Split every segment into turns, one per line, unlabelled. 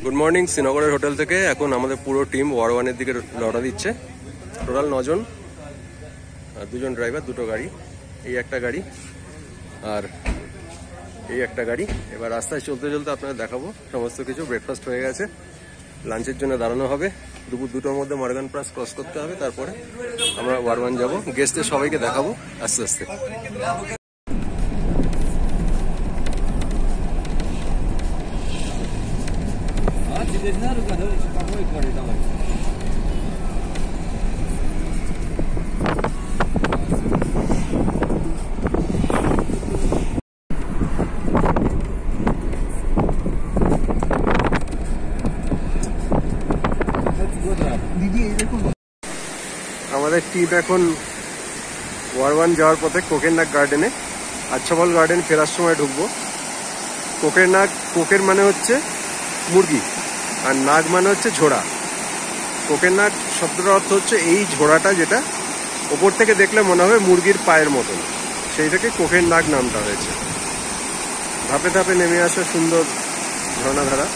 Good morning শ্রীনগরের hotel থেকে এখন আমাদের পুরো টিম ওয়ারওয়ানের দিকে রওনা দিচ্ছে। টোটাল 9 জন, আর 2 জন ড্রাইভার, 2টো গাড়ি, এই একটা গাড়ি আর এই একটা গাড়ি। এবার রাস্তায় চলতে চলতে আপনাদের দেখাবো সমস্ত কিছু। ব্রেকফাস্ট হয়ে গেছে, লাঞ্চের জন্য দাঁড়ানো হবে। দুপুর 2টোর মধ্যে মর্গান পাস ক্রস করতে হবে, তারপরে আমরা ওয়ারওয়ান যাব। গেস্টদের সবাইকে দেখাবো আস্তে আস্তে। আমাদের টিম এখন ওয়ারওয়ান যাওয়ার পথে কোকেরনাগ গার্ডেনে, আচ্ছাবল গার্ডেন ফেরার সময় ঢুকবো। কোকের মানে হচ্ছে মুরগি, আর নাগ মানে হচ্ছে ঝোড়া। কোকেরনাগ শব্দটার অর্থ হচ্ছে এই ঝোড়াটা, যেটা ওপর থেকে দেখলে মনে হবে মুরগির পায়ের মতন, সেই থেকে কোকেরনাগ নামটা হয়েছে। ধাপে ধাপে নেমে আসা সুন্দর ঝর্ণাধারা।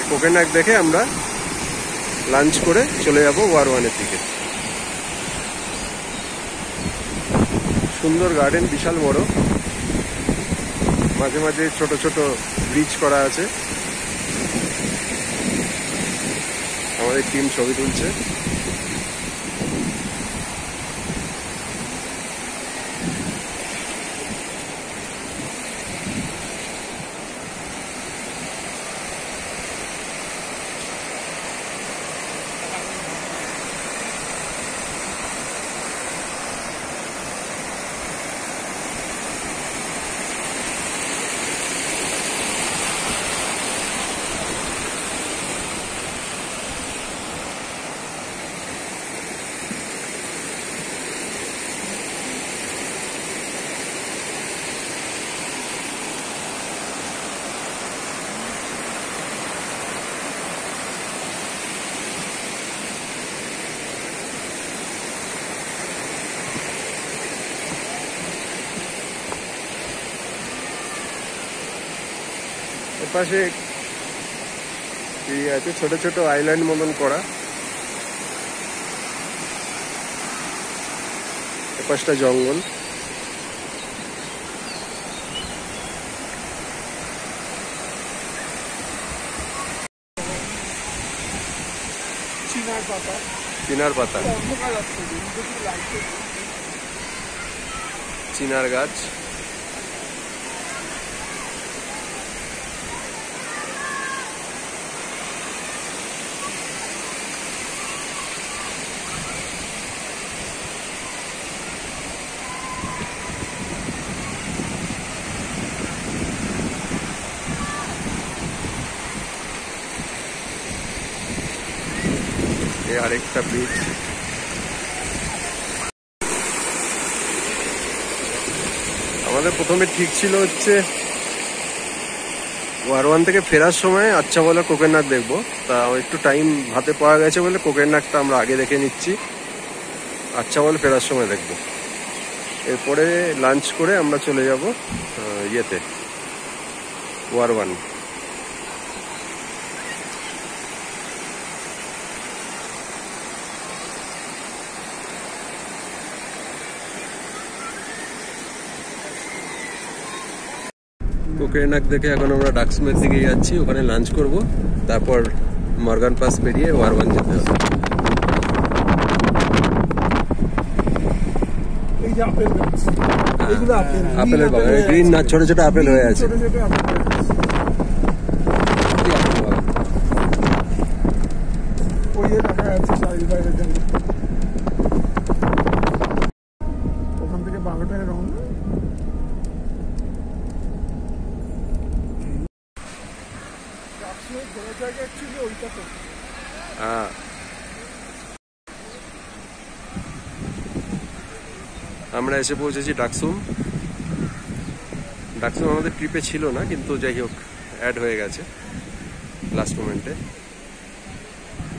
কোকেরনাগ দেখে আমরা লাঞ্চ করে চলে যাব ওয়ারওয়ানের দিকে। সুন্দর গার্ডেন, বিশাল বড়, মাঝে মাঝে ছোট ছোট ব্রিজ করা আছে। আমাদের টিম ছবি তুলছে। পাশে আছে ছোট ছোট আইল্যান্ড মতন করা। এপাশটা জঙ্গল। চিনার পাতা, চিনার গাছ। আরেকটা ব্রিজ। আমাদের প্রথমে ঠিক ছিল হচ্ছে ওয়ারওয়ান থেকে ফেরার সময় আচ্ছাবল কোকেরনাগ দেখবো। তা একটু টাইম হাতে পাওয়া গেছে বলে কোকেরনাগটা আমরা আগে দেখে নিচ্ছি, আচ্ছাবল ফেরার সময় দেখবো। এরপরে লাঞ্চ করে আমরা চলে যাব ইয়েতে, ওয়ারওয়ান। কোকেরনাগ দেখে এখন আমরা ডাকসমের দিকে যাচ্ছি, ওখানে লাঞ্চ করব, তারপর মর্গান পাস পেরিয়ে ওয়ারওয়ান যেতে হবে। আপেলের বাগান, গ্রিন না, ছোট ছোট আপেল হয়ে আছে।
ওখান থেকে 12টায় রওনা।
হ্যাঁ, আমরা এসে পৌঁছেছি ডাকসুম। ডাকসুম আমাদের ট্রিপে ছিল না, কিন্তু যাই হোক অ্যাড হয়ে গেছে লাস্ট মোমেন্টে।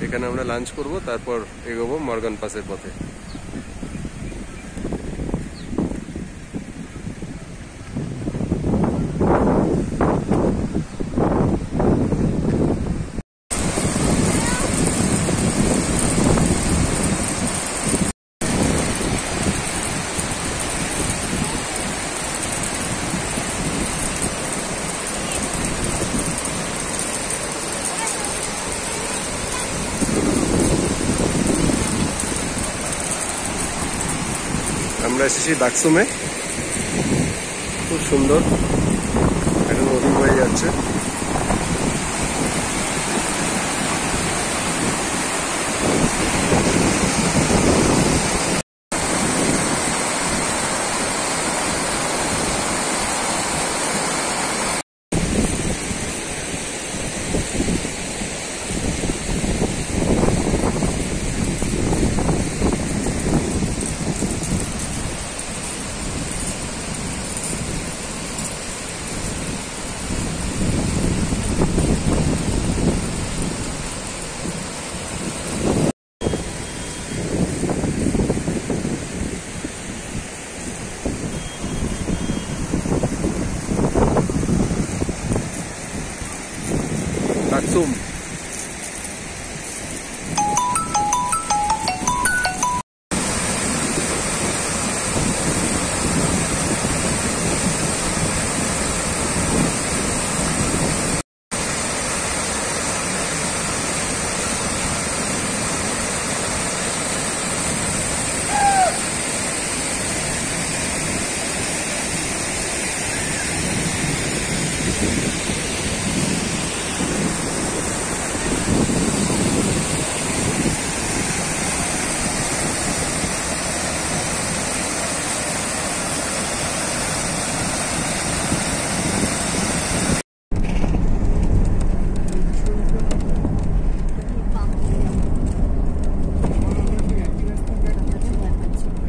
এখানে আমরা লাঞ্চ করব, তারপর এগোবো মর্গান পাসের পথে। আমরা এসেছি দাকসুমে, খুব সুন্দর একটা নদী বয়ে যাচ্ছে। দাকসুম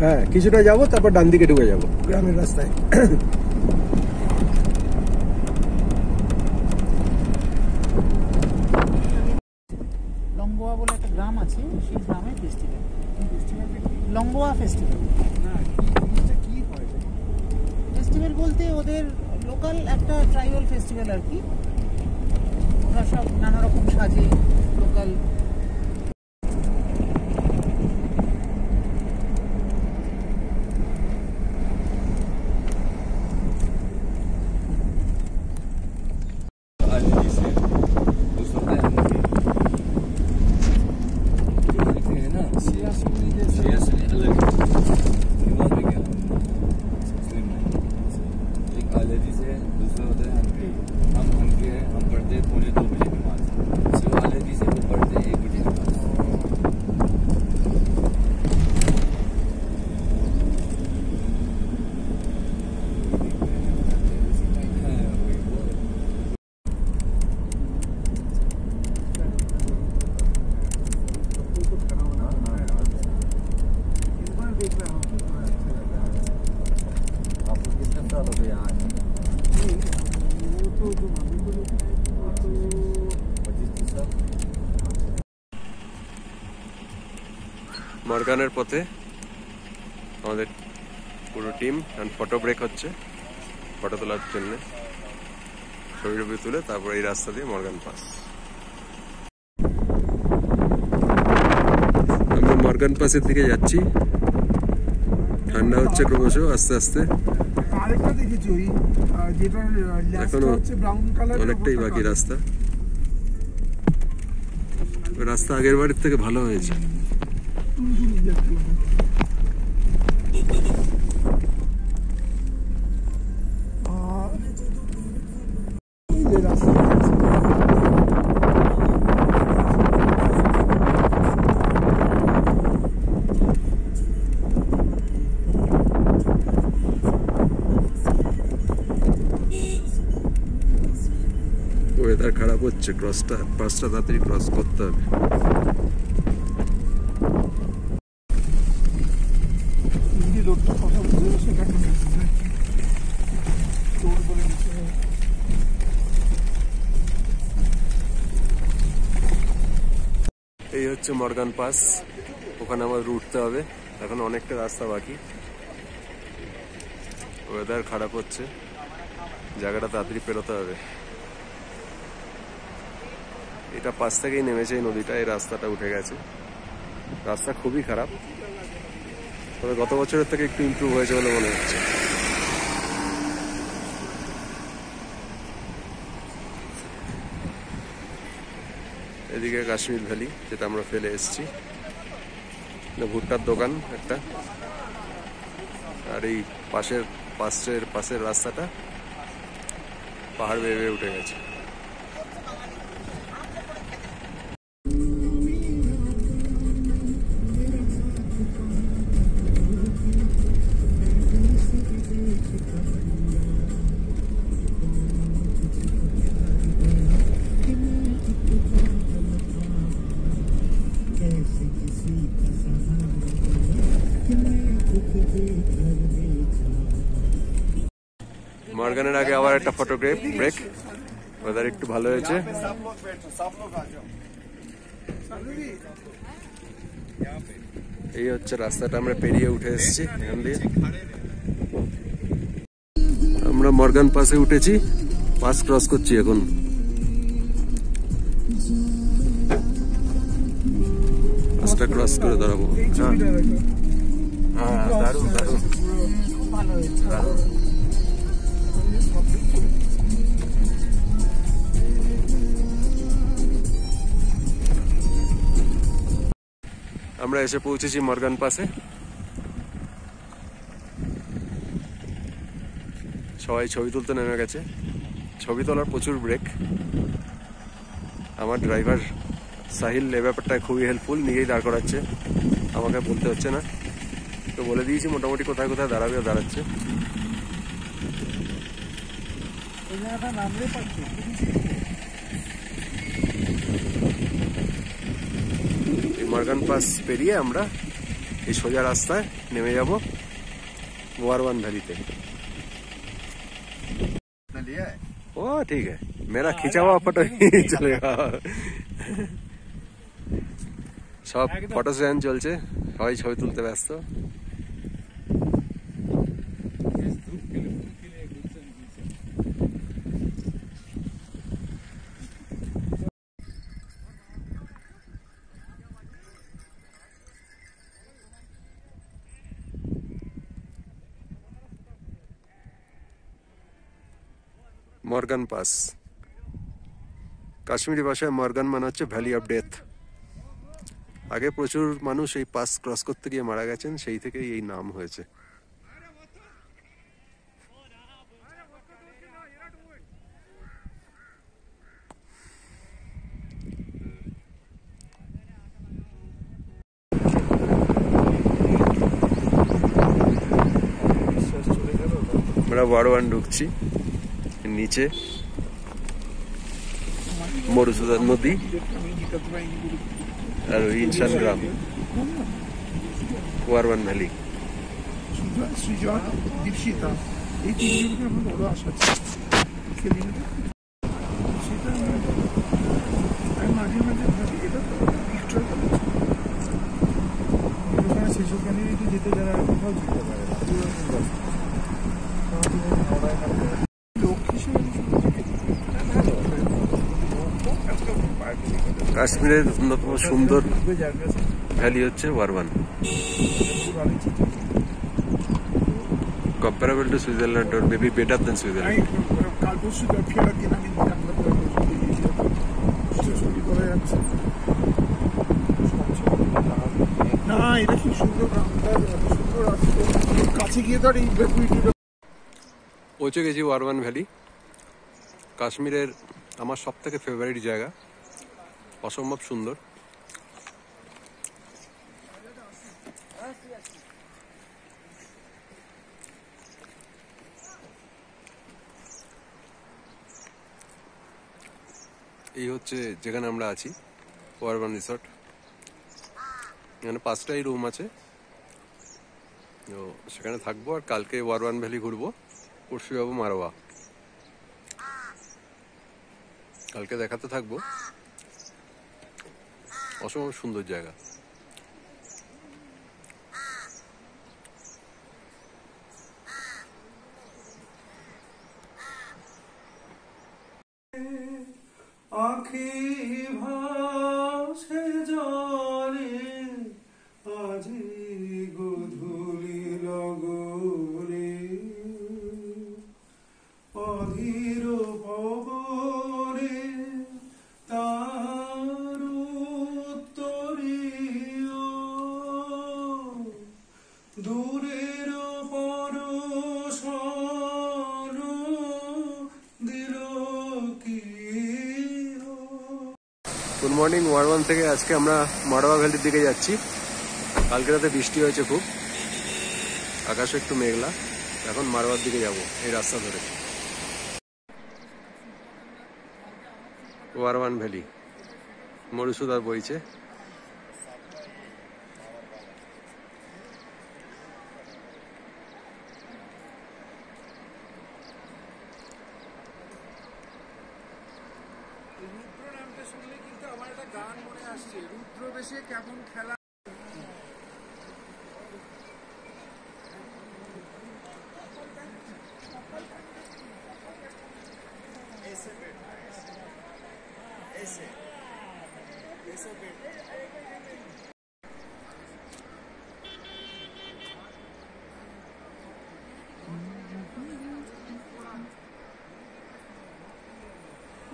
হ্যাঁ, কিছুটা যাবো, তারপর ডান দিকে ঢুকে যাবো গ্রামের রাস্তায়।
লঙ্গোয়া বলে একটা গ্রাম আছে, সেই গ্রামের ফেস্টিভ্যাল। লঙ্গোয়া ফেস্টিভ্যাল। ফেস্টিভ্যাল বলতে ওদের লোকাল একটা ট্রাইবাল ফেস্টিভ্যাল আর কি। ওরা সব নানা রকম সাজে লোকাল। মর্গানের পথে আমাদের পুরো টিম ফটো ব্রেক হচ্ছে, ফটো তোলার জন্য ছবি তুলে তারপর এই রাস্তা দিয়ে মর্গান পাস। আমরা মর্গান পাসের দিকে যাচ্ছি, ঠান্ডা হচ্ছে ক্রমশ আস্তে আস্তে, এখনো অনেকটাই বাকি রাস্তা। রাস্তা আগের বাড়ির থেকে ভালো হয়েছে। ওয়েদার খারাপ হচ্ছে, পাঁচটা তাড়াতাড়ি ক্রস করতে হবে। এই হচ্ছে মর্গান পাস, ওখানে আমাদের উঠতে হবে, এখন অনেকটা রাস্তা বাকি। ওয়েদার খারাপ হচ্ছে, জায়গাটা তাড়াতাড়ি পেরোতে হবে। এটা পাশ থেকেই নেমেছে এই নদীটা, এই রাস্তাটা উঠে গেছে। রাস্তা খুবই খারাপ, তবে গত বছরের থেকে একটু ইমপ্রুভ হয়েছে বলে মনে হচ্ছে। এদিকে কাশ্মীর ভ্যালি, যেটা আমরা ফেলে এসেছি। ভুট্টার দোকান একটা, আর এই পাশের রাস্তাটা পাহাড় বেয়ে বেয়ে উঠে গেছে। মর্গানের আগে আবার একটা ফটোগ্রাফ ব্রেক। ওয়েদার একটু ভালো হয়েছে। এই হচ্ছে রাস্তাটা, আমরা পেরিয়ে উঠে এসেছি এখান দিয়ে। আমরা মর্গান পাসে উঠেছি, পাস ক্রস করছি এখন। পাসটা ক্রস করে দাঁড়াবো। হ্যাঁ, দারুণ দারুণ দারুণ। আমরা এসে পৌঁছেছি মর্গান পাসে। সবাই ছবি তুলতে নেমে গেছে। ছবি তোলার প্রচুর ব্রেক। আমার ড্রাইভার সাহিল এ ব্যাপারটা খুবই হেল্পফুল, নিজেই দাঁড় করাচ্ছে, আমাকে বলতে হচ্ছে না। তো বলে দিয়েছি মোটামুটি কোথায় কোথায় দাঁড়াবে, দাঁড়াচ্ছে। মর্গান পাস পেরিয়ে আমরা এই সোজা রাস্তায় নেমে যাব ওয়ারওয়ান ভ্যালিতে। ও ঠিক আছে, মেরা খিচা हुआ फोटो চলেগা। সব ফটো সেশন চলছে, সবাই ছবি তুলতে ব্যস্ত। মর্গান পাস, কাশ্মীরি ভাষায় মর্গান মানে হচ্ছে ভ্যালি অফ ডেথ। আগে প্রচুর মানুষ এই পাস ক্রস করতে গিয়ে মারা গেছেন, সেই থেকেই এই নাম হয়েছে। আমরা ওয়ারওয়ান ঢুকছি, নিচে মরুসুদান নদী আর ওই ইনসান গ্রাম, ওয়ারওয়ান ভ্যালি।
যেতে যারা কোথাও যেতে পারে না,
কাশ্মীরের অন্যতম সুন্দর ভ্যালি হচ্ছে Warwan. Comparable to Switzerland or maybe better than Switzerland.
কাল পরশু ফেরার দিন আমি না, এটা কি সুন্দর কাছে গিয়ে তো এই
পৌঁছে গেছি ওয়ারওয়ান ভ্যালি, কাশ্মীরের আমার সব থেকে ফেভারিট জায়গা, অসম্ভব সুন্দর। এই হচ্ছে যেখানে আমরা আছি, ওয়ারওয়ান রিসর্ট। এখানে 5টাই রুম আছে, তো সেখানে থাকবো। আর কালকে ওয়ারওয়ান ভ্যালি ঘুরবো, পরশু যাবো মারোয়া। কালকে দেখাতে থাকবো, অসম্ভব সুন্দর জায়গা।
আখি ভাসে জলে আজি গধূলি লগরে, অধীর পবনে তার উত্তরীয়, দূরের
গুড মর্নিং ওয়ারওয়ান থেকে আজকে আমরা মারওয়া ভ্যালির দিকে যাচ্ছি। কালকে রাতে বৃষ্টি হয়েছে খুব, আকাশে একটু মেঘলা। এখন মারওয়ার দিকে যাব এই রাস্তা ধরে। ওয়ারওয়ান ভ্যালি, মরুসুদার বইছে।
রুদ্র নামটা শুনলে কিন্তু আমার একটা গান মনে আসছে, রুদ্র বেশে কেমন খেলা।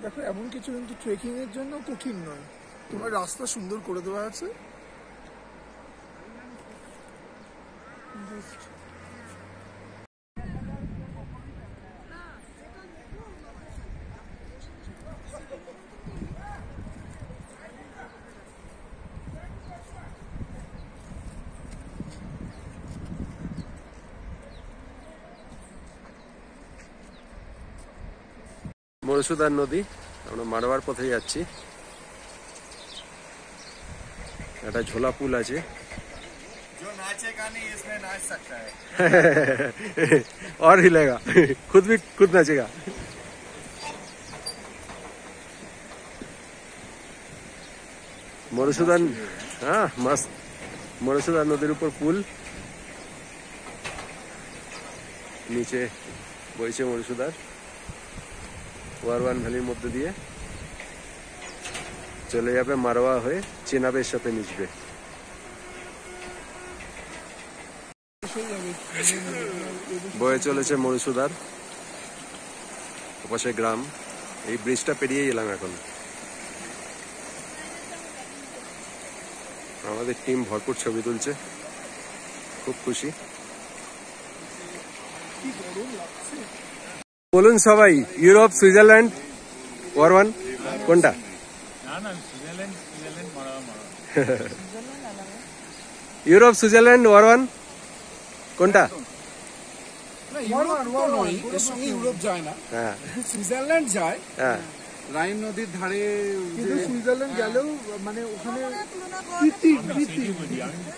দেখো এমন কিছু কিন্তু ট্রেকিং এর জন্য কঠিন নয়, তোমার রাস্তা সুন্দর করে দেওয়া আছে।
মরুসুদার নদী, আমরা মারওয়ার পথে যাচ্ছি। একটা ঝোলা পুল আছে।
जो नाचेगा नहीं इसमें नाच सकता है।
और हिलेगा, खुद नाचेगा। মরুসুদার, হ্যাঁ মস্ত। মরুসুদার নদীর উপর পুল, নিচে বইছে মরুসুদার। ওয়ারওয়ান ভ্যালির মধ্যে দিয়ে চলে যাবে মারওয়া হয়ে, চেনাবের সাথে মিশবে। বয়ে চলেছে মরুসুদার, ওপাশে গ্রাম। এই ব্রিজটা পেরিয়ে এলাম এখন। আমাদের টিম ভরপুর ছবি তুলছে, খুব খুশি। বলুন সবাই, ইউরোপ, সুইজারল্যান্ড, ওয়ারওয়ান কোনটা? ইউরোপ, সুইজারল্যান্ড, ওয়ারওয়ান কোনটা?
ইউরোপ যায় না,
হ্যাঁ
সুইজারল্যান্ড যায়।
হ্যাঁ,
রাইন নদীর ধারে। কিন্তু সুইজারল্যান্ড গেলেও মানে ওখানে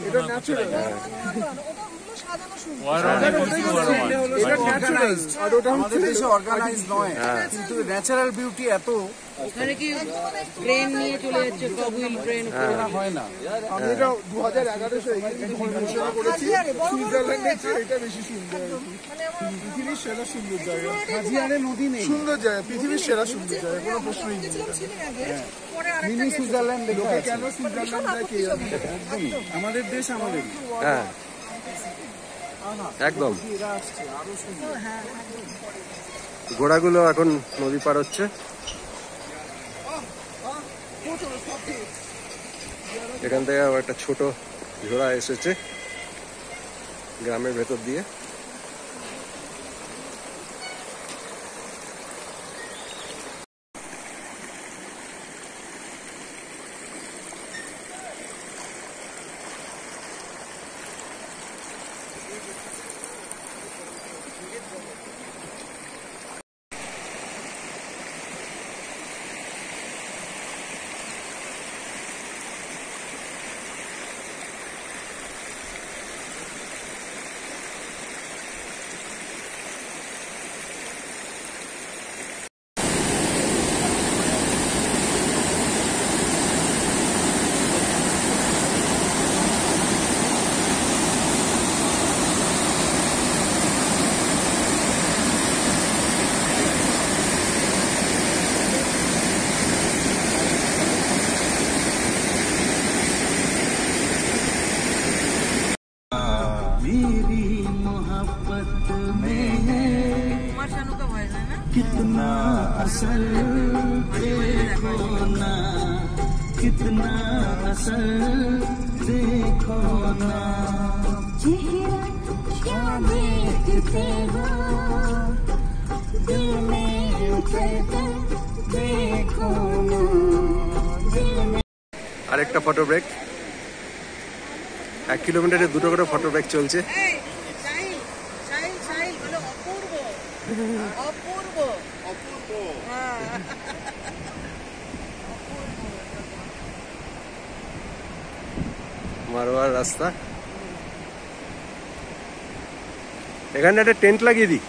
এটা ন্যাচারাল, আর ওটা আমাদের দেশে অর্গানাইজ নয়, কিন্তু ন্যাচারাল বিউটি এত।
ওখানে কি ট্রেন নিয়ে চলে যাচ্ছে, কবুল ট্রেন
হয় না। আমি এটা 2011 ঘোষণা করেছি, সুইজারল্যান্ডের চেয়ে এটা বেশি সুন্দর, পৃথিবীর সেরা সুন্দর জায়গা। হাজিয়ারে নদী নেই, সুন্দর জায়গা, পৃথিবীর সেরা সুন্দর জায়গা, কোনো প্রশ্নই নেই। মিনি সুইজারল্যান্ড লোকে কেন সুইজারল্যান্ড দেখে, আমাদের দেশ আমাদের।
হ্যাঁ একদম। ঘোড়াগুলো এখন নদী পার হচ্ছে। এখান থেকে আবার একটা ছোট ঘোড়া এসেছে গ্রামের ভেতর দিয়ে।
कितना असल देखो ना, कितना असल देखो ना, चेहरा क्या देखते हो दिल में उतर कर देखो ना, दिल
আরেকটা ফটো ব্রেক। 1 কিলোমিটারে 2টো করে ফটো ব্রেক চলছে। মারোয়ার রাস্তা, এখানে একটা টেন্ট লাগিয়ে দিই।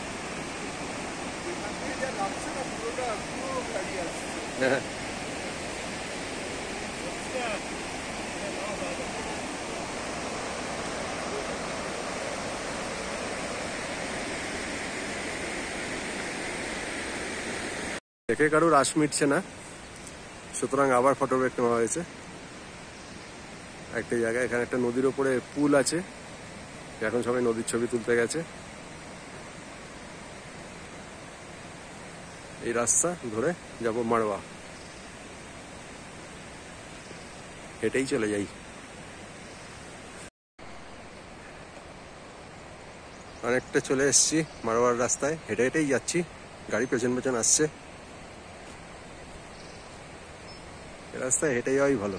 দেখে কারোর আশ মিটছে না, সুতরাং আবার ফটো ব্রেক নেওয়া হয়েছে একটা জায়গায়। এখানে একটা নদীর ওপরে পুল আছে, এখন সবাই নদীর ছবি তুলতে গেছে। এই রাস্তা ধরে যাব মারোয়া, হেঁটেই চলে যাই। অনেকটা চলে এসেছি মারোয়ার রাস্তায়, হেঁটে হেঁটেই যাচ্ছি, গাড়ি পেছন পেছন আসছে। রাস্তায় হেঁটে যাওয়াই ভালো,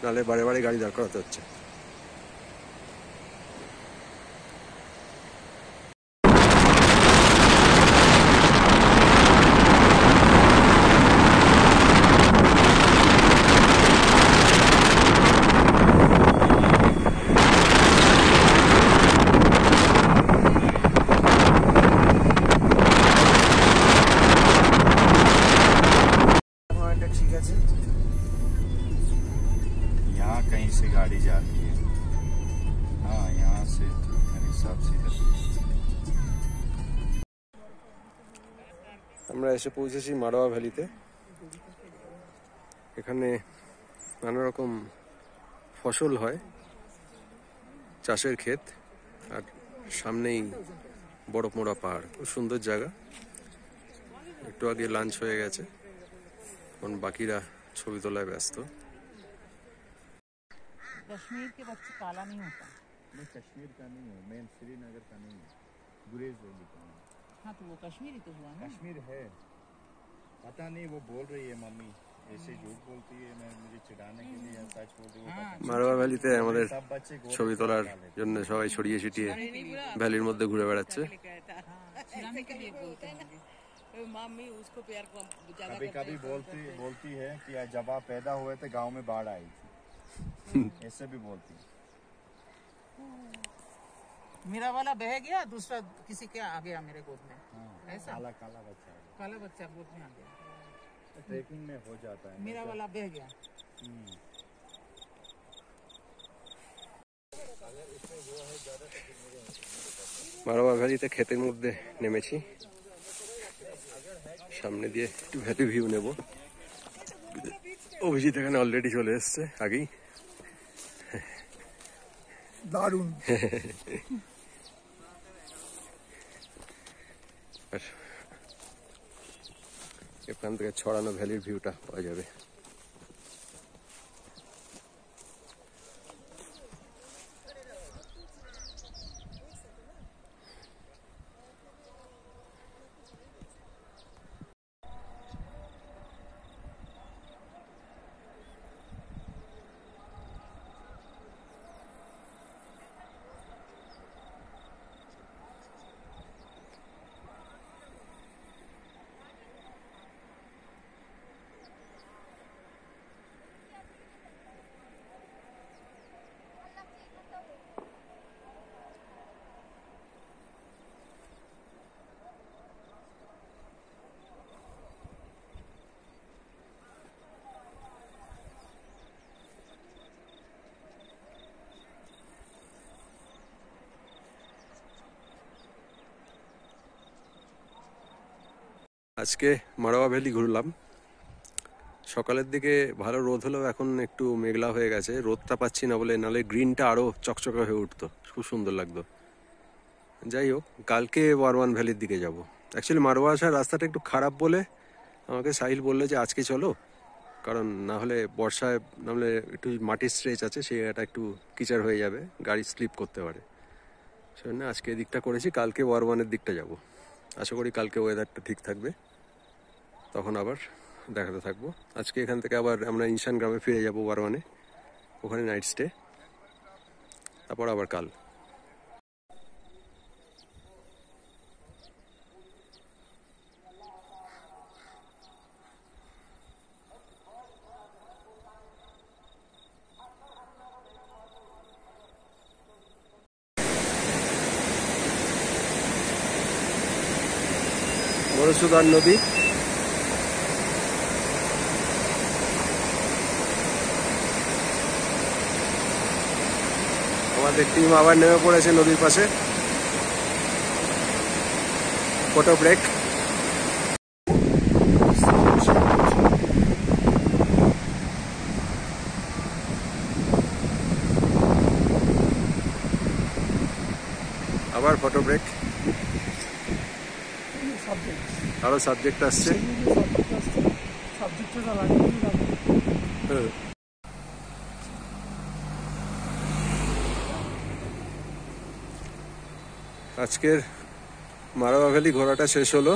নাহলে বারে বারে গাড়ি দাঁড় করাতে হচ্ছে।
यहाँ कहीं से गाड़ी जाती है। हाँ, यहाँ से तो मेरे हिसाब से इधर।
আমরা এসে পৌঁছেছি মারোয়া ভ্যালিতে। এখানে নানা রকম ফসল হয়, চাষের ক্ষেত, আর সামনেই বরফ মোড়া পাহাড়। খুব সুন্দর জায়গা। একটু আগে লাঞ্চ হয়ে গেছে, এখন বাকিরা ছবি তোলায় ব্যস্ত।
कश्मीर के बच्चे काला नहीं होता।
मैं कश्मीर का नहीं हूँ, मैं श्रीनगर का नहीं हूँ, गुरेज वैली का हूँ।
हाँ तो वो कश्मीरी तो हुआ ना।
कश्मीर है, पता नहीं, वो बोल रही है मम्मी ऐसे झूठ बोलती है, मैं मुझे चिढ़ाने के लिए या सच बोलती है वो पता नहीं।
মারোয়া ভ্যালিতে আমাদের
सब बच्चे गोरे
ছবি তোলার জন্য সবাই ছড়িয়ে ছিটিয়ে ভ্যালির মধ্যে ঘুরে বেড়াচ্ছে।
चिढ़ाने के लिए बोलते हैं। मम्मी उसको प्यार को ज्यादा
कभी कभी बोलती है कि जब आप पैदा हुए थे गांव में बाढ़ आई थी, ऐसे भी बोलती है।
मेरा वाला बह गया, दूसरा किसी के आ गया मेरे गोद में। ऐसा
काला काला बच्चा है,
काला बच्चा गोद में आ गया,
ट्रैकिंग में हो जाता है।
मेरा वाला बह गया।
মারোয়া ভ্যালিতে ক্ষেতের মধ্যে নেমেছি, সামনে দিয়ে একটু ভ্যালি ভিউ নেব। অভিজিৎ এখানে অলরেডি চলে এসছে আগেই।
দারুণ।
আর এখান থেকে ছড়ানো ভ্যালির ভিউটা পাওয়া যাবে। আজকে মারোয়া ভ্যালি ঘুরলাম। সকালের দিকে ভালো রোদ হলেও এখন একটু মেঘলা হয়ে গেছে, রোদটা পাচ্ছি না বলে, নাহলে গ্রিনটা আরো চকচকে হয়ে উঠতো, খুব সুন্দর লাগতো। যাই হোক, কালকে ওয়ারওয়ান ভ্যালির দিকে যাব। অ্যাকচুয়ালি মারোয়া আসার রাস্তাটা একটু খারাপ বলে আমাকে সাহিল বললো যে আজকে চলো, কারণ না হলে বর্ষায় নাহলে একটু মাটির স্ট্রেচ আছে, সেই জায়গাটা একটু কিচার হয়ে যাবে, গাড়ি স্লিপ করতে পারে। সেজন্য আজকে এদিকটা করেছি, কালকে ওয়ারওয়ানের দিকটা যাব। আশা করি কালকে ওয়েদারটা ঠিক থাকবে, তখন আবার
দেখাতে থাকবো। আজকে এখান থেকে আবার আমরা ইনশান গ্রামে ফিরে যাব ওয়ারওয়ানে, ওখানে নাইট স্টে, তারপর আবার কাল। মধুসূদন নদী, আমাদের টিম আবার নেমে পড়েছে নদীর পাশে। Photo break. আবার ফটো ব্রেক। আরো সাবজেক্ট আসছে। আজকের মারাওয়া ভ্যালি ঘোরাটা শেষ হলো।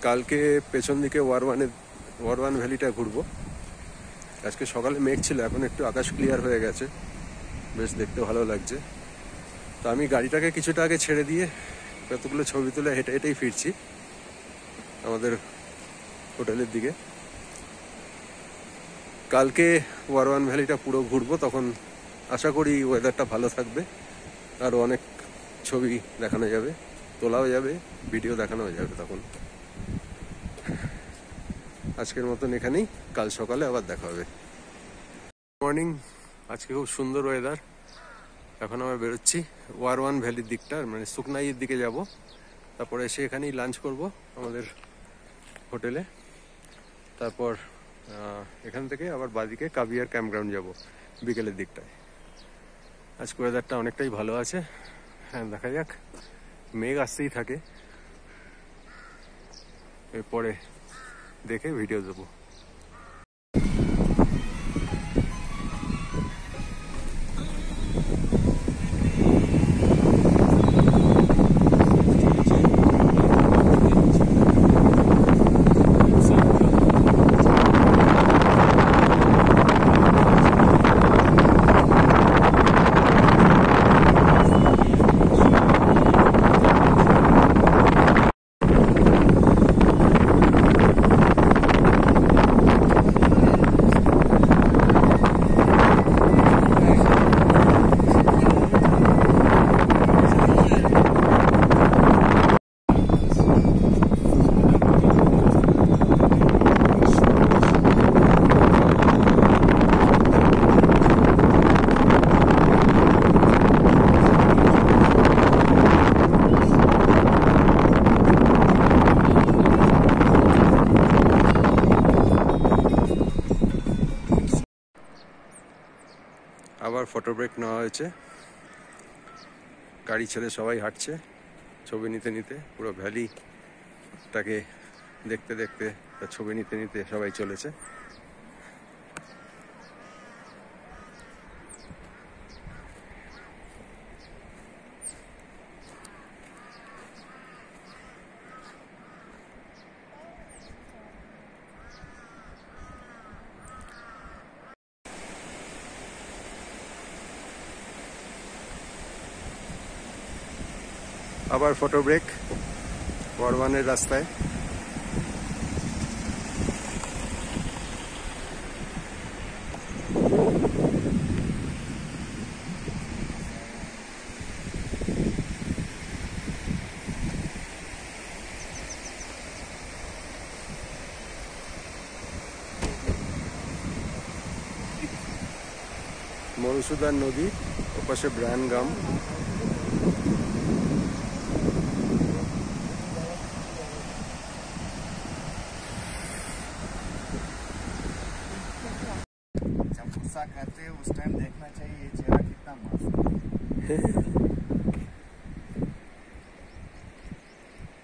কালকে পেছন দিকে ওয়ারওয়ান ভ্যালিটা ঘুরবো। আজকে সকালে মেঘ ছিল, এখন একটু আকাশ ক্লিয়ার হয়ে গেছে, বেশ দেখতে ভালো লাগছে। তো আমি গাড়িটাকে কিছুটা আগে ছেড়ে দিয়ে কতগুলো ছবি তুলে হেঁটে হেঁটেই ফিরছি আমাদের হোটেলের দিকে। কালকে ওয়ারওয়ান ভ্যালিটা পুরো ঘুরবো, তখন আশা করি ওয়েদারটা ভালো থাকবে, আরও অনেক ছবি দেখানো যাবে, তোলাও যাবে, ভিডিও দেখানো যাবে তখন। আজকের মতন এখানেই, কাল সকালে আবার দেখা হবে। মর্নিং, আজকে খুব সুন্দর ওয়েদার। এখন আমরা বেরোচ্ছি ওয়ারওয়ান ভ্যালির দিকটা, মানে সুকনাইয়ের দিকে যাব। তারপরে এসে এখানেই লাঞ্চ করব আমাদের হোটেলে। তারপর এখান থেকে আবার বাদিকে কাবিয়ার ক্যাম্পগ্রাউন্ড যাব বিকেলের দিকটায়। আজকে ওয়েদারটা অনেকটাই ভালো আছে। হ্যাঁ, দেখা যাক, মেঘ আসতেই থাকে, এরপরে দেখে ভিডিও দেবো। আবার ফটো ব্রেক নেওয়া হয়েছে, গাড়ি ছেড়ে সবাই হাঁটছে ছবি নিতে নিতে, পুরো ভ্যালিটাকে দেখতে দেখতে, ছবি নিতে নিতে সবাই চলেছে। আবার ফটো ব্রেক ওয়ারওয়ানের রাস্তায়। মধুসূদন নদী, ওপাশে ব্রায়ানগাম।
गुस्सा करते हैं उस टाइम देखना चाहिए ये चेहरा कितना मस्त है।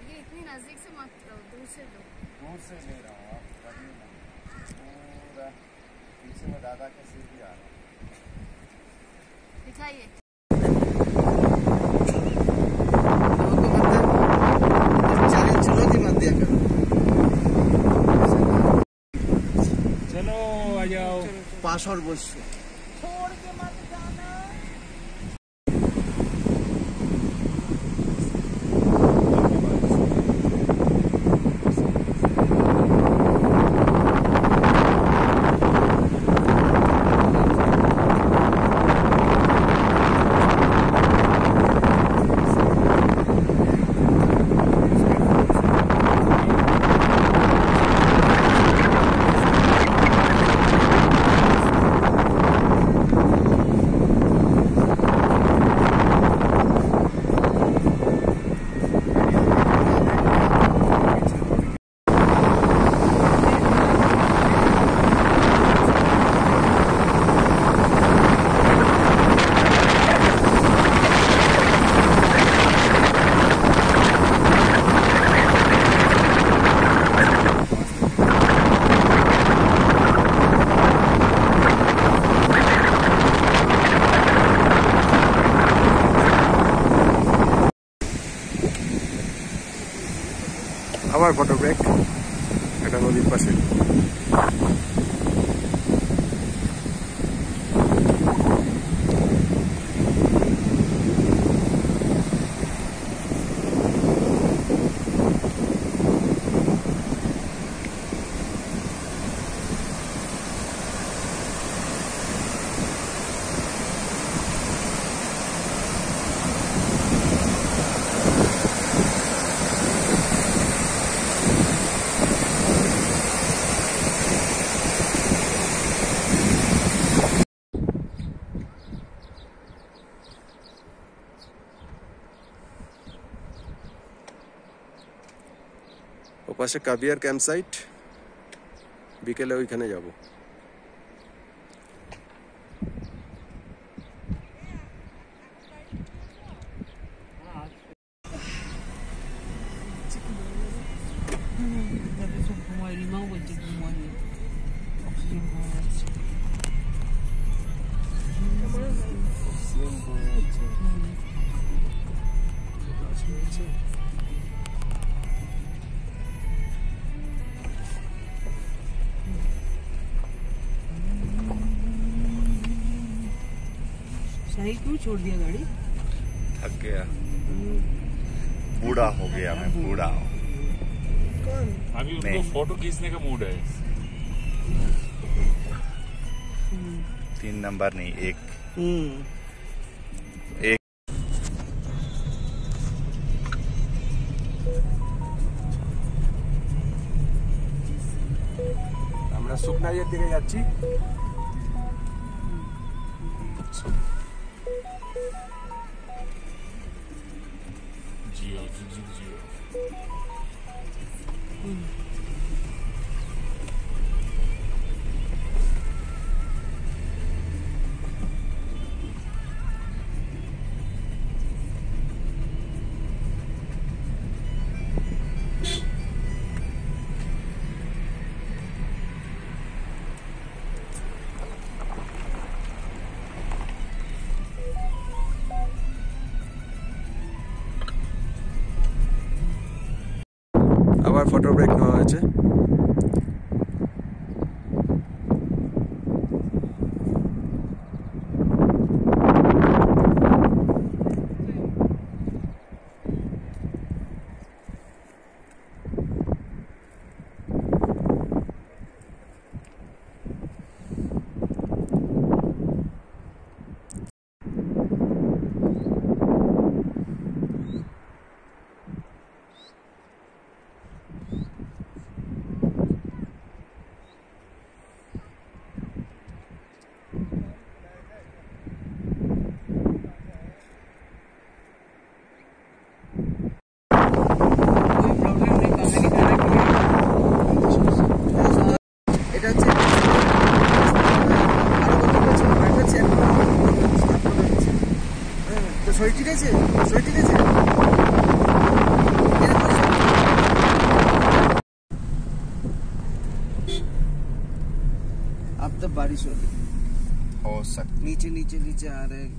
ये इतनी नजदीक से मत लो, दूर से लो।
दूर से ले रहा हूँ, कभी ना पूरा पीछे में दादा के सिर भी आ रहा है।
दिखाइए।
সর্বস্ব।
আবার ফটো ব্রেক, এটা নদীর পাশে। ওপাশে কাবিয়ার ক্যাম্প সাইট, বিকেলে ওইখানে যাব।
सही क्यों छोड़ दिया गाड़ी?
थक गया, बूढ़ा हो गया मैं, बूढ़ा।
अभी उनको फोटो खींचने का मूड है।
3 नंबर नहीं, 1
আমরা শুকনাইয়ের দিকে যাচ্ছি।
जियो जियो जियो।
আবার ফটো ব্রেক নেওয়া হয়েছে।
ঠিক আছে, ঠিক আছে। अब तो बारिश हो रही
हो सकती।
नीचे नीचे नीचे आ रहे हैं।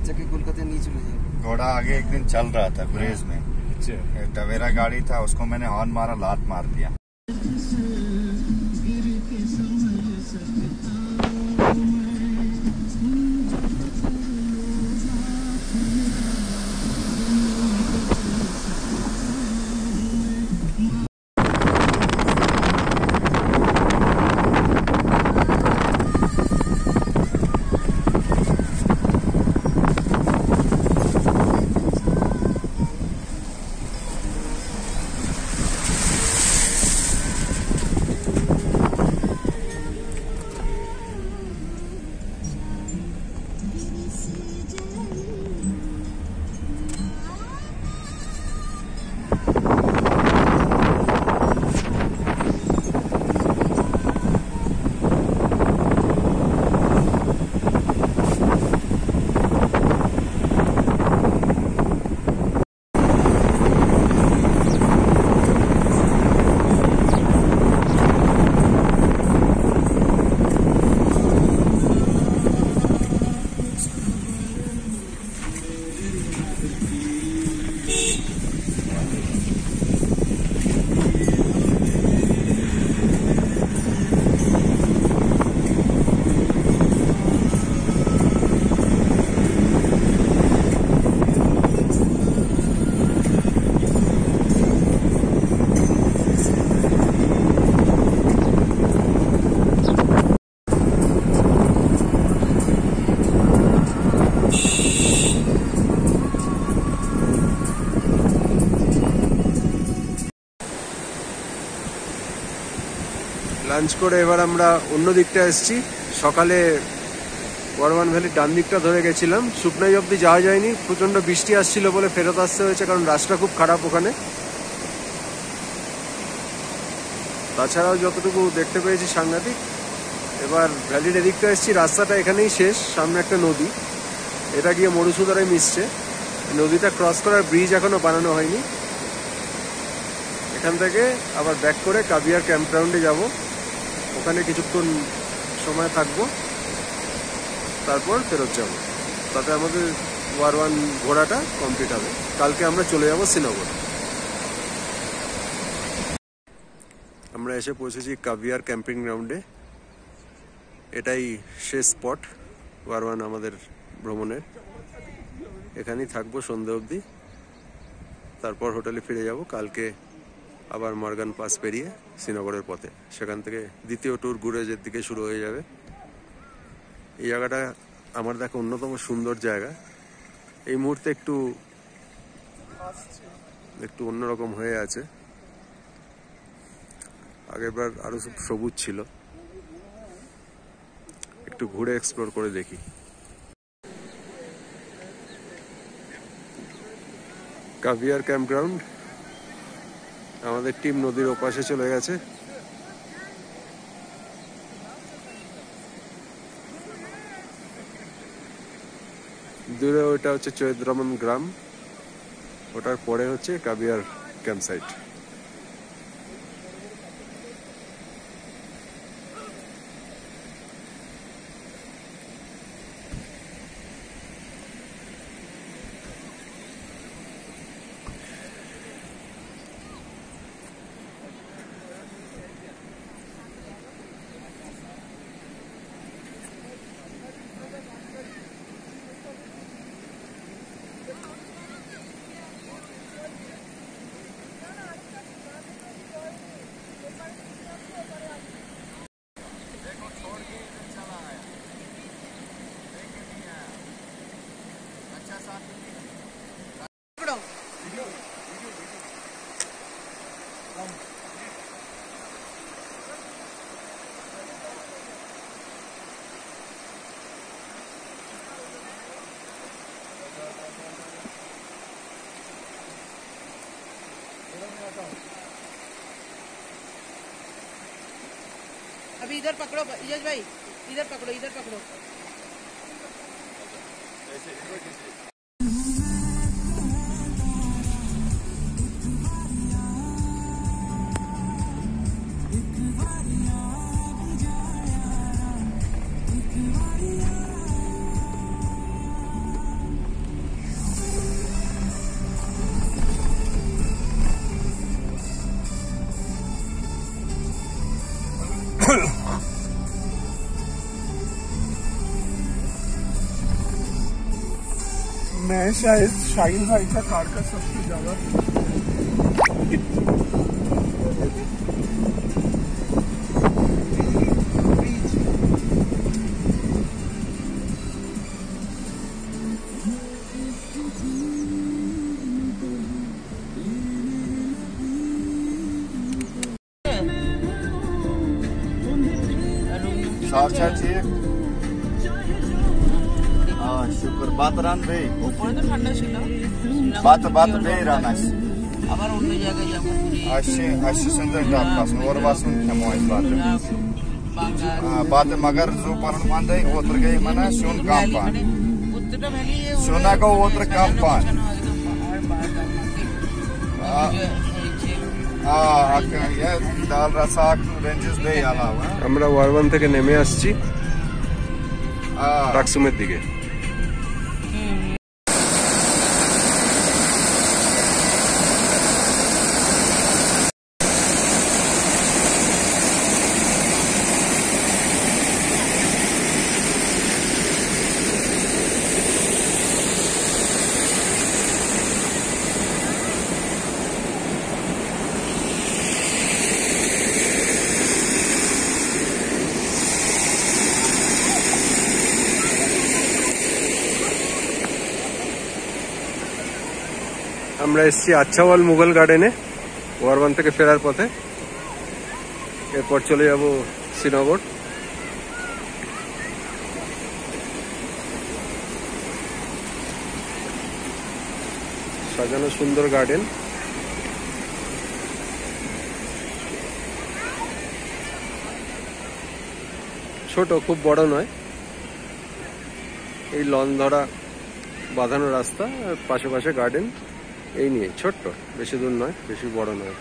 বাচ্চাকে কলকাতায় নিয়ে চলে যাবে।
घोड़ा आगे एक दिन चल रहा था ब्रेज में, टवेरा गाड़ी था, उसको मैंने हॉर्न मारा, लात मार दिया।
লাঞ্চ করে এবার আমরা অন্য দিকটা এসেছি। সকালে বর্ধমান ভ্যালির ডান দিকটা ধরে গেছিলাম, সুকনাই অবধি যাওয়া যায়নি, প্রচণ্ড বৃষ্টি আসছিল বলে ফেরত আসতে হয়েছে, কারণ রাস্তা খুব খারাপ ওখানে। তাছাড়াও যতটুকু দেখতে পেয়েছি সাংঘাতিক। এবার ভ্যালির এদিকটা এসেছি, রাস্তাটা এখানেই শেষ, সামনে একটা নদী, এটা গিয়ে মরুসুদারায় মিশছে। নদীটা ক্রস করার ব্রিজ এখনো বানানো হয়নি। এখান থেকে আবার ব্যাক করে কাবিয়ার ক্যাম্প গ্রাউন্ডে যাব, ওখানে কিছুক্ষণ সময় থাকবো, তারপর ফেরত যাব। তাতে আমাদের ওয়ার-1 ঘোরাটা কমপ্লিট হবে। কালকে আমরা চলে যাব শ্রীনগর। আমরা এসে পৌঁছেছি কাবিয়ার ক্যাম্পিং গ্রাউন্ডে। এটাই শেষ স্পট ওয়ার-1 আমাদের ভ্রমণের। এখানেই থাকবো সন্ধ্যে অবধি, তারপর হোটেলে ফিরে যাব। কালকে আবার মর্গান পাস পেরিয়ে শ্রীনগরের পথে, সেখান থেকে দ্বিতীয় ট্যুর ঘুরে দিকে শুরু হয়ে যাবে। এই জায়গাটা আমার দেখা অন্যতম সুন্দর জায়গা। এই মুহূর্তে একটু অন্যরকম হয়ে আছে, আগেরবার আরো সবুজ ছিল। একটু ঘুরে এক্সপ্লোর করে দেখি। কাবিয়ার ক্যাম্প গ্রাউন্ড, আমাদের টিম নদীর ওপাশে চলে গেছে। দূরে ওটা হচ্ছে চৈদ্রমন গ্রাম, ওটার পরে হচ্ছে কাবিয়ার ক্যাম্প সাইট।
अभी इधर पकड़ो यश भाई, इधर पकड़ो, इधर पकड़ो।
मैं शायद शाहिल भाई का कार का सबसे ज्यादा
শুক্র বাতরান ভাই
উপরে তো ঠান্ডা ছিল
বাত ভাই রানাস
আবার অন্য জায়গায় যাবো
Aşı senden yapmasın. Orvasın kemoy batı. Batı magar zo paran mandai otur gay mana şun kampan.
প্রত্যেকটা valley
Şuna go otur kampan. Akın ya dal rasak ranges dey alawa.
আমরা ওয়ারওয়ান থেকে নেমে আসছি রাকসুমের দিকে। আমরা এসেছি আচ্ছাওয়াল মুঘল গার্ডেনে ওয়ারওয়ান থেকে ফেরার পথে। এরপর চলে যাব শ্রীনগর। সাজানো সুন্দর গার্ডেন। ছোট, খুব বড় নয়। এই লন ধরা বাঁধানো রাস্তা আর পাশে পাশে গার্ডেন, এই নিয়ে ছোট্ট, বেশি দূর নয়, বেশি বড় নয়।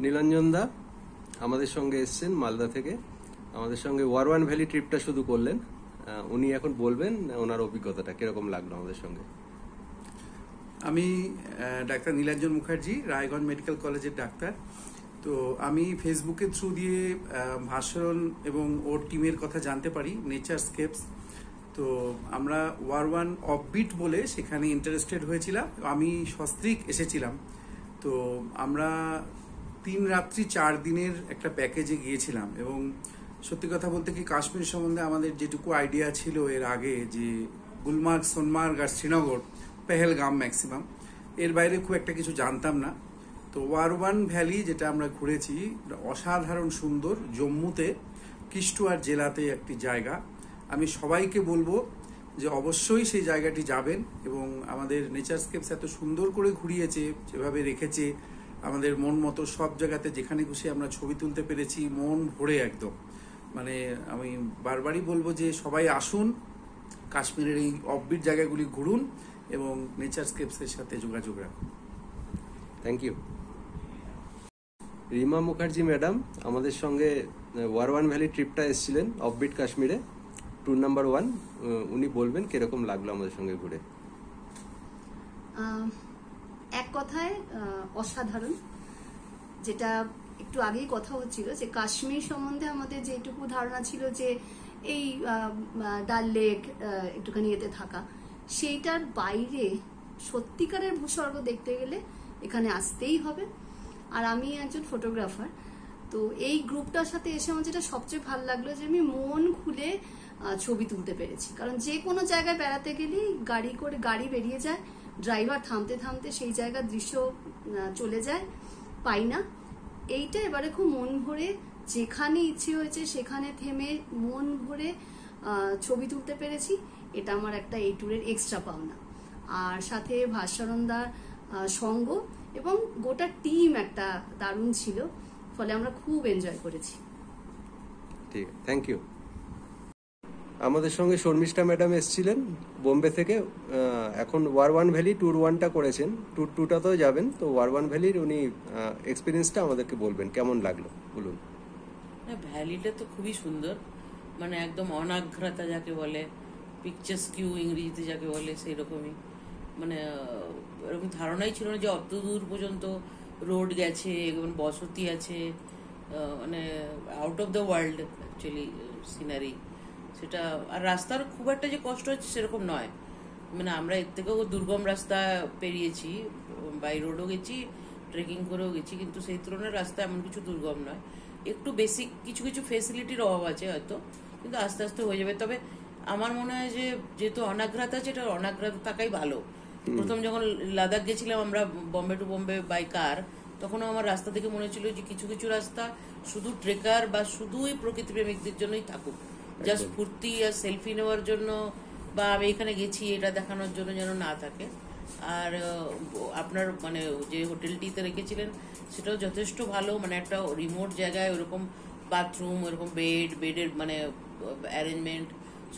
নীলাঞ্জন দা আমাদের সঙ্গে এসছেন মালদা থেকে, আমাদের সঙ্গে ওয়ারওয়ান ভ্যালি ট্রিপটা শুধু করলেন। উনি এখন বলবেন ওনার অভিজ্ঞতাটা কিরকম লাগলো আমাদের সঙ্গে।
আমি ডাক্তার নীলাঞ্জন মুখার্জি, রায়গঞ্জ মেডিকেল কলেজের ডাক্তার। তো আমি ফেসবুকের থ্রু দিয়ে ভাস্বরণ এবং ওর টিমের কথা জানতে পারি, নেচারস্কেপস। তো আমরা ওয়ারওয়ান অফবিট বলে সেখানে ইন্টারেস্টেড হয়েছিলাম। আমি সস্ত্রীক এসেছিলাম। তো আমরা 3 রাত্রি 4 দিনের একটা প্যাকেজে গিয়েছিলাম এবং সত্যি কথা বলতে কি কাশ্মীর সম্বন্ধে আমাদের যেটুকু আইডিয়া ছিল এর আগে, যে গুলমার্গ, সোনমার্গ আর শ্রীনগর, পেহেলগাম ম্যাক্সিমাম, এর বাইরে খুব একটা কিছু জানতাম না। তো ওয়ারওয়ান ভ্যালি যেটা আমরা ঘুরেছি অসাধারণ সুন্দর, জম্মুতে কিশতওয়াড় জেলাতে একটি জায়গা। আমি সবাইকে বলবো যে অবশ্যই সেই জায়গাটি যাবেন এবং আমাদের নেচারস্কেপস এত সুন্দর করে ঘুরিয়েছে, যেভাবে রেখেছে আমাদের মন মতো সব জায়গাতে, যেখানে খুশি আমরা ছবি তুলতে পেরেছি মন ভরে একদম। মানে আমি বারবারই বলবো যে সবাই আসুন, কাশ্মীরের এই অফবিট জায়গাগুলি ঘুরুন এবং নেচারস্কেপসের সাথে যোগাযোগ রাখুন।
Thank you. Rima Mukherjee madam আমাদের সঙ্গে ওয়ারওয়ান ভ্যালি ট্রিপটা এসেছিলেন অফবিট কাশ্মীরে, ট্যুর নাম্বার 1। উনি বলবেন কিরকম লাগলো আমাদের সঙ্গে ঘুরে।
এক কথায় অসাধারণ। যেটা একটু আগেই কথা হচ্ছিল যে কাশ্মীর সম্বন্ধে আমাদের যেটুকু ধারণা ছিল যে এই ডাল লেক একটুখানি এতে থাকা, সেইটার বাইরে সত্যিকারের ভূস্বর্গ দেখতে গেলে এখানে আসতেই হবে। আর আমি একজন ফটোগ্রাফার, তো এই গ্রুপটার সাথে এসে আমার যেটা সবচেয়ে ভালো লাগলো যে আমি মন খুলে ছবি তুলতে পেরেছি। কারণ যে কোনো জায়গায় বেড়াতে গেলেই গাড়ি বেরিয়ে যায়, ড্রাইভার থামতে থামতে সেই জায়গার দৃশ্য চলে যায়, পাই না। এইটা এবারে খুব মন ভরে, যেখানে ইচ্ছে হয়েছে সেখানে থেমে মন ভরে ছবি তুলতে পেরেছি। এটা আমার একটা এই ট্যুরের এক্সট্রা পাওনা। আর সাথে ভাস্বরণদার সঙ্গ এবং গোটা টিম একটা দারুণ ছিল, ফলে আমরা খুব এনজয় করেছি।
ঠিক, থ্যাংক ইউ। আমাদের সঙ্গে শর্মিষ্ঠা ম্যাডাম এসেছিলেন বোম্বে থেকে। এখন ওয়ারওয়ান ভ্যালি ট্যুর 1টা করেছেন, ট্যুর 2টাতেও যাবেন। তো ওয়ারওয়ান ভ্যালির উনি এক্সপিরিয়েন্সটা আমাদেরকে বলবেন, কেমন লাগলো বলুন।
ভ্যালিটা তো খুবই সুন্দর। মানে একদম অনাঘ্রাতা যাকে বলে, পিকচার স্কিউ ইংরেজিতে যাকে বলে, সেই রকমই। মানে এরকম ধারণাই ছিল না যে অত দূর পর্যন্ত রোড গেছে, এবং বসতি আছে, মানে out of the world actually scenery সেটা। আর রাস্তার খুব একটা যে কষ্ট হচ্ছে সেরকম নয়, মানে আমরা এর থেকেও দুর্গম রাস্তা পেরিয়েছি, বাই রোডও গেছি, ট্রেকিং করেও গেছি, কিন্তু সেই তুলনায় রাস্তা এমন কিছু দুর্গম নয়। একটু বেসিক কিছু কিছু ফেসিলিটির অভাব আছে হয়তো, কিন্তু আস্তে আস্তে হয়ে যাবে। তবে আমার মনে হয় যে যেহেতু অনাঘ্রাত আছে, এটা অনাঘ্রাত থাকাই ভালো। প্রথম যখন লাদাখ গেছিলাম আমরা বম্বে টু বম্বে বাই কার, তখনও আমার রাস্তা থেকে মনে হচ্ছিল যে কিছু কিছু রাস্তা শুধু ট্রেকার বা শুধুই প্রকৃতি প্রেমিকদের জন্যই থাকুক, জাস্ট ফুর্তি আর সেলফি নেওয়ার জন্য বা আমি এখানে গেছি এটা দেখানোর জন্য যেন না থাকে। আর আপনার মানে যে হোটেলটিতে রেখেছিলেন সেটাও যথেষ্ট ভালো, মানে একটা রিমোট জায়গায় ওরকম বাথরুম, ওরকম বেডের মানে অ্যারেঞ্জমেন্ট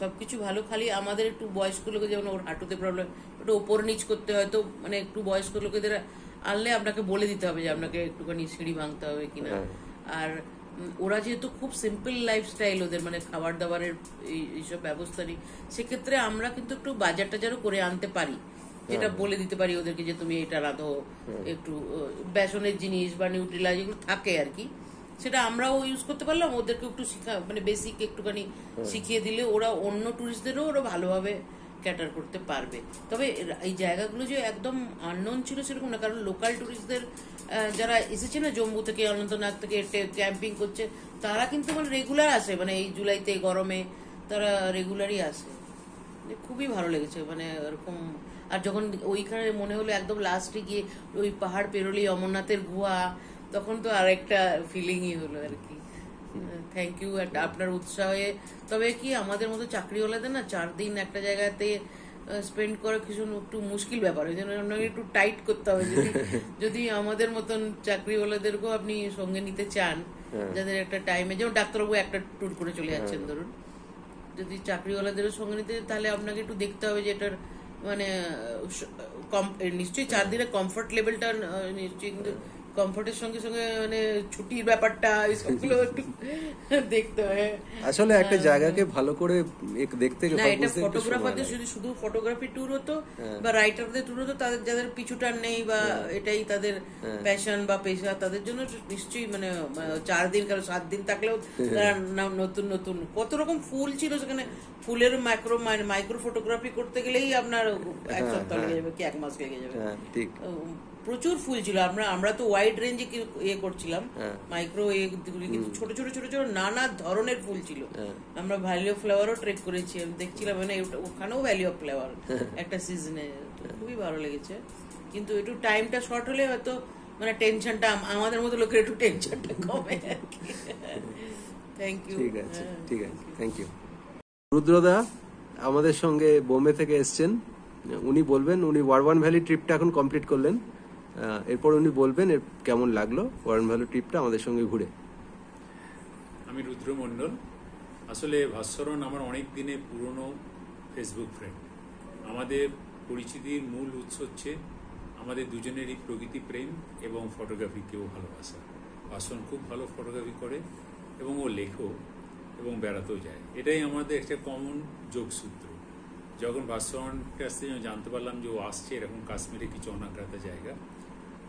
সবকিছু ভালো। খালি আমাদের একটু বয়স্ক লোকের যেমন ওর হাঁটুতে প্রবলেম, একটু ওপর নিচ করতে হয়, তো মানে একটু বয়স্ক লোকেদের আনলে আপনাকে বলে দিতে হবে যে আপনাকে একটুখানি সিঁড়ি ভাঙতে হবে কিনা। আর ওরা যেহেতু খুব সিম্পল লাইফস্টাইল ওদের, মানে খাবার দাবারের এইসব ব্যবস্থা নেই, সেক্ষেত্রে আমরা কিন্তু একটু বাজার টাজারও করে আনতে পারি, যেটা বলে দিতে পারি ওদেরকে যে তুমি এটা রাঁধো, একটু বেসনের জিনিস বা নিউট্রিলা যেগুলো থাকে আর কি, সেটা আমরাও ইউজ করতে পারলাম, ওদেরকে একটু মানে বেসিক একটুখানি শিখিয়ে দিলে ওরা অন্য টুরিস্টদেরও ওরা ভালোভাবে ক্যাটার করতে পারবে। তবে এই জায়গাগুলো যে একদম আননোন ছিল সেরকম না, কারণ লোকাল টুরিস্টদের যারা এসেছে না জম্মু থেকে, অনন্তনাগ থেকে ক্যাম্পিং করছে, তারা কিন্তু মানে রেগুলার আসে, মানে এই জুলাইতে গরমে তারা রেগুলারই আসে। খুবই ভালো লেগেছে মানে এরকম। আর যখন ওইখানে মনে হলো একদম লাস্টে গিয়ে ওই পাহাড় পেরোলি অমরনাথের গুহা, তখন তো আরেকটা ফিলিংই হলো আর কি। থ্যাংক ইউ আপনার উৎসাহে। তবে কি আমাদের মতো চাকরিওয়ালাদের না 4 দিন একটা জায়গাতে স্পেন্ড করা কিছু একটু মুশকিল ব্যাপার, ওই জন্য আপনাকে একটু টাইট করতে হবে। যদি আমাদের মতন চাকরিওয়ালাদেরকেও আপনি সঙ্গে নিতে চান, যাদের একটা টাইমে, যেমন ডাক্তারবাবু একটা ট্যুর করে চলে যাচ্ছেন ধরুন, যদি চাকরিওয়ালাদেরও সঙ্গে নিতে, তাহলে আপনাকে একটু দেখতে হবে যে এটার মানে নিশ্চয়ই 4 দিনের কমফর্ট লেভেলটা নিশ্চয়ই, কিন্তু কমফর্টের সঙ্গে সঙ্গে মানে ছুটির ব্যাপারটা এইসবগুলো একটু দেখতে হয়।
আসলে একটা জায়গাকে ভালো করে দেখতে
না, এটা ফটোগ্রাফারদের যদি শুধু ফটোগ্রাফি ট্যুর হতো বা রাইটারদের ট্যুর হতো, তাদের যাদের পিছুটার নেই বা এটাই তাদের প্যাশন বা পেশা, তাদের জন্য নিশ্চয়ই মানে 4 দিন কারো 7 দিন থাকলেও তারা নতুন নতুন কত রকম ফুল ছিল সেখানে। ফুলের মাইক্রো ফটোগ্রাফি করতে গেলেই আপনার 1 সপ্তাহ লেগে যাবে কি 1 মাস লেগে যাবে। ঠিক, প্রচুর ফুল ছিল। আমরা তো ওয়াইড রেঞ্জে করছিলাম মাইক্রো, কিন্তু ছোট ছোট ছোট ছোট নানা ধরনের ফুল ছিল। আমরা ভ্যালি অফ ফ্লাওয়ারও ট্রেক করেছি, আমি দেখছিলাম মানে ওখানেও ভ্যালি অফ ফ্লাওয়ার একটা সিজনে, খুবই ভালো লেগেছে। কিন্তু একটু টাইমটা শর্ট হলে হয়তো মানে টেনশনটা আমাদের মতো লোকের একটু টেনশনটা কমে। Thank you.
ঠিক আছে, ঠিক আছে, থ্যাংক ইউ। রুদ্রদা আমাদের সঙ্গে বোম্বে থেকে এসছেন, উনি বলবেন, উনি ওয়ারওয়ান ভ্যালি ট্রিপটা এখন কমপ্লিট করলেন, এরপর উনি বলবেন কেমন লাগলো ওয়ারওয়ান ভ্যালি ট্রিপটা আমাদের সঙ্গে ঘুরে।
আমি রুদ্র মণ্ডল। আসলে ভাস্করন আমার অনেক দিনের পুরনো ফেসবুক ফ্রেন্ড। আমাদের পরিচিতির মূল উৎস হচ্ছে আমাদের দুজনেরই প্রকৃতি প্রেম এবং ফটোগ্রাফিকেও ভালোবাসা। ভাস্করন খুব ভালো ফটোগ্রাফি করে এবং ও লেখো এবং বেড়াতেও যায়, এটাই আমাদের একটা কমন যোগসূত্র। যখন ভাস্করনের কাছ থেকে জানতে পারলাম যে ও আসছে এরকম কাশ্মীরে কিছু অনাঘ্রাত জায়গা,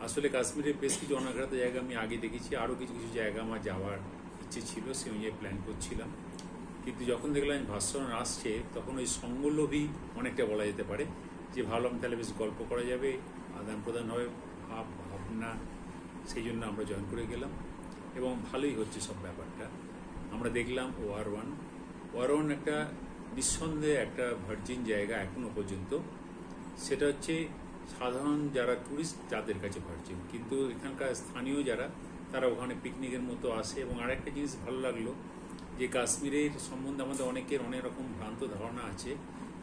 আসলে কাশ্মীরে বেশ কিছু অনাঘ্রাত জায়গা আমি আগে দেখেছি, আরও কিছু কিছু জায়গা আমার যাওয়ার ইচ্ছে ছিল, সে অনুযায়ী প্ল্যান করছিলাম। কিন্তু যখন দেখলাম ভাস্করন আসছে, তখন ওই সঙ্গলোভী অনেকটা বলা যেতে পারে, যে ভাবলাম তাহলে বেশ গল্প করা যাবে, আদান প্রদান হবে ভাবনা, সেই জন্য আমরা জয়েন করে গেলাম এবং ভালোই হচ্ছে সব ব্যাপারটা। আমরা দেখলাম ওয়ারওয়ান একটা নিঃসন্দেহে একটা ভার্জিন জায়গা এখনো পর্যন্ত, সেটা হচ্ছে সাধারণ যারা টুরিস্ট তাদের কাছে ভার্জিন, কিন্তু এখানকার স্থানীয় যারা তারা ওখানে পিকনিকের মতো আসে। এবং আরেকটা জিনিস ভালো লাগলো যে কাশ্মীরের সম্বন্ধে আমাদের অনেকের অনেক রকম ভ্রান্ত ধারণা আছে,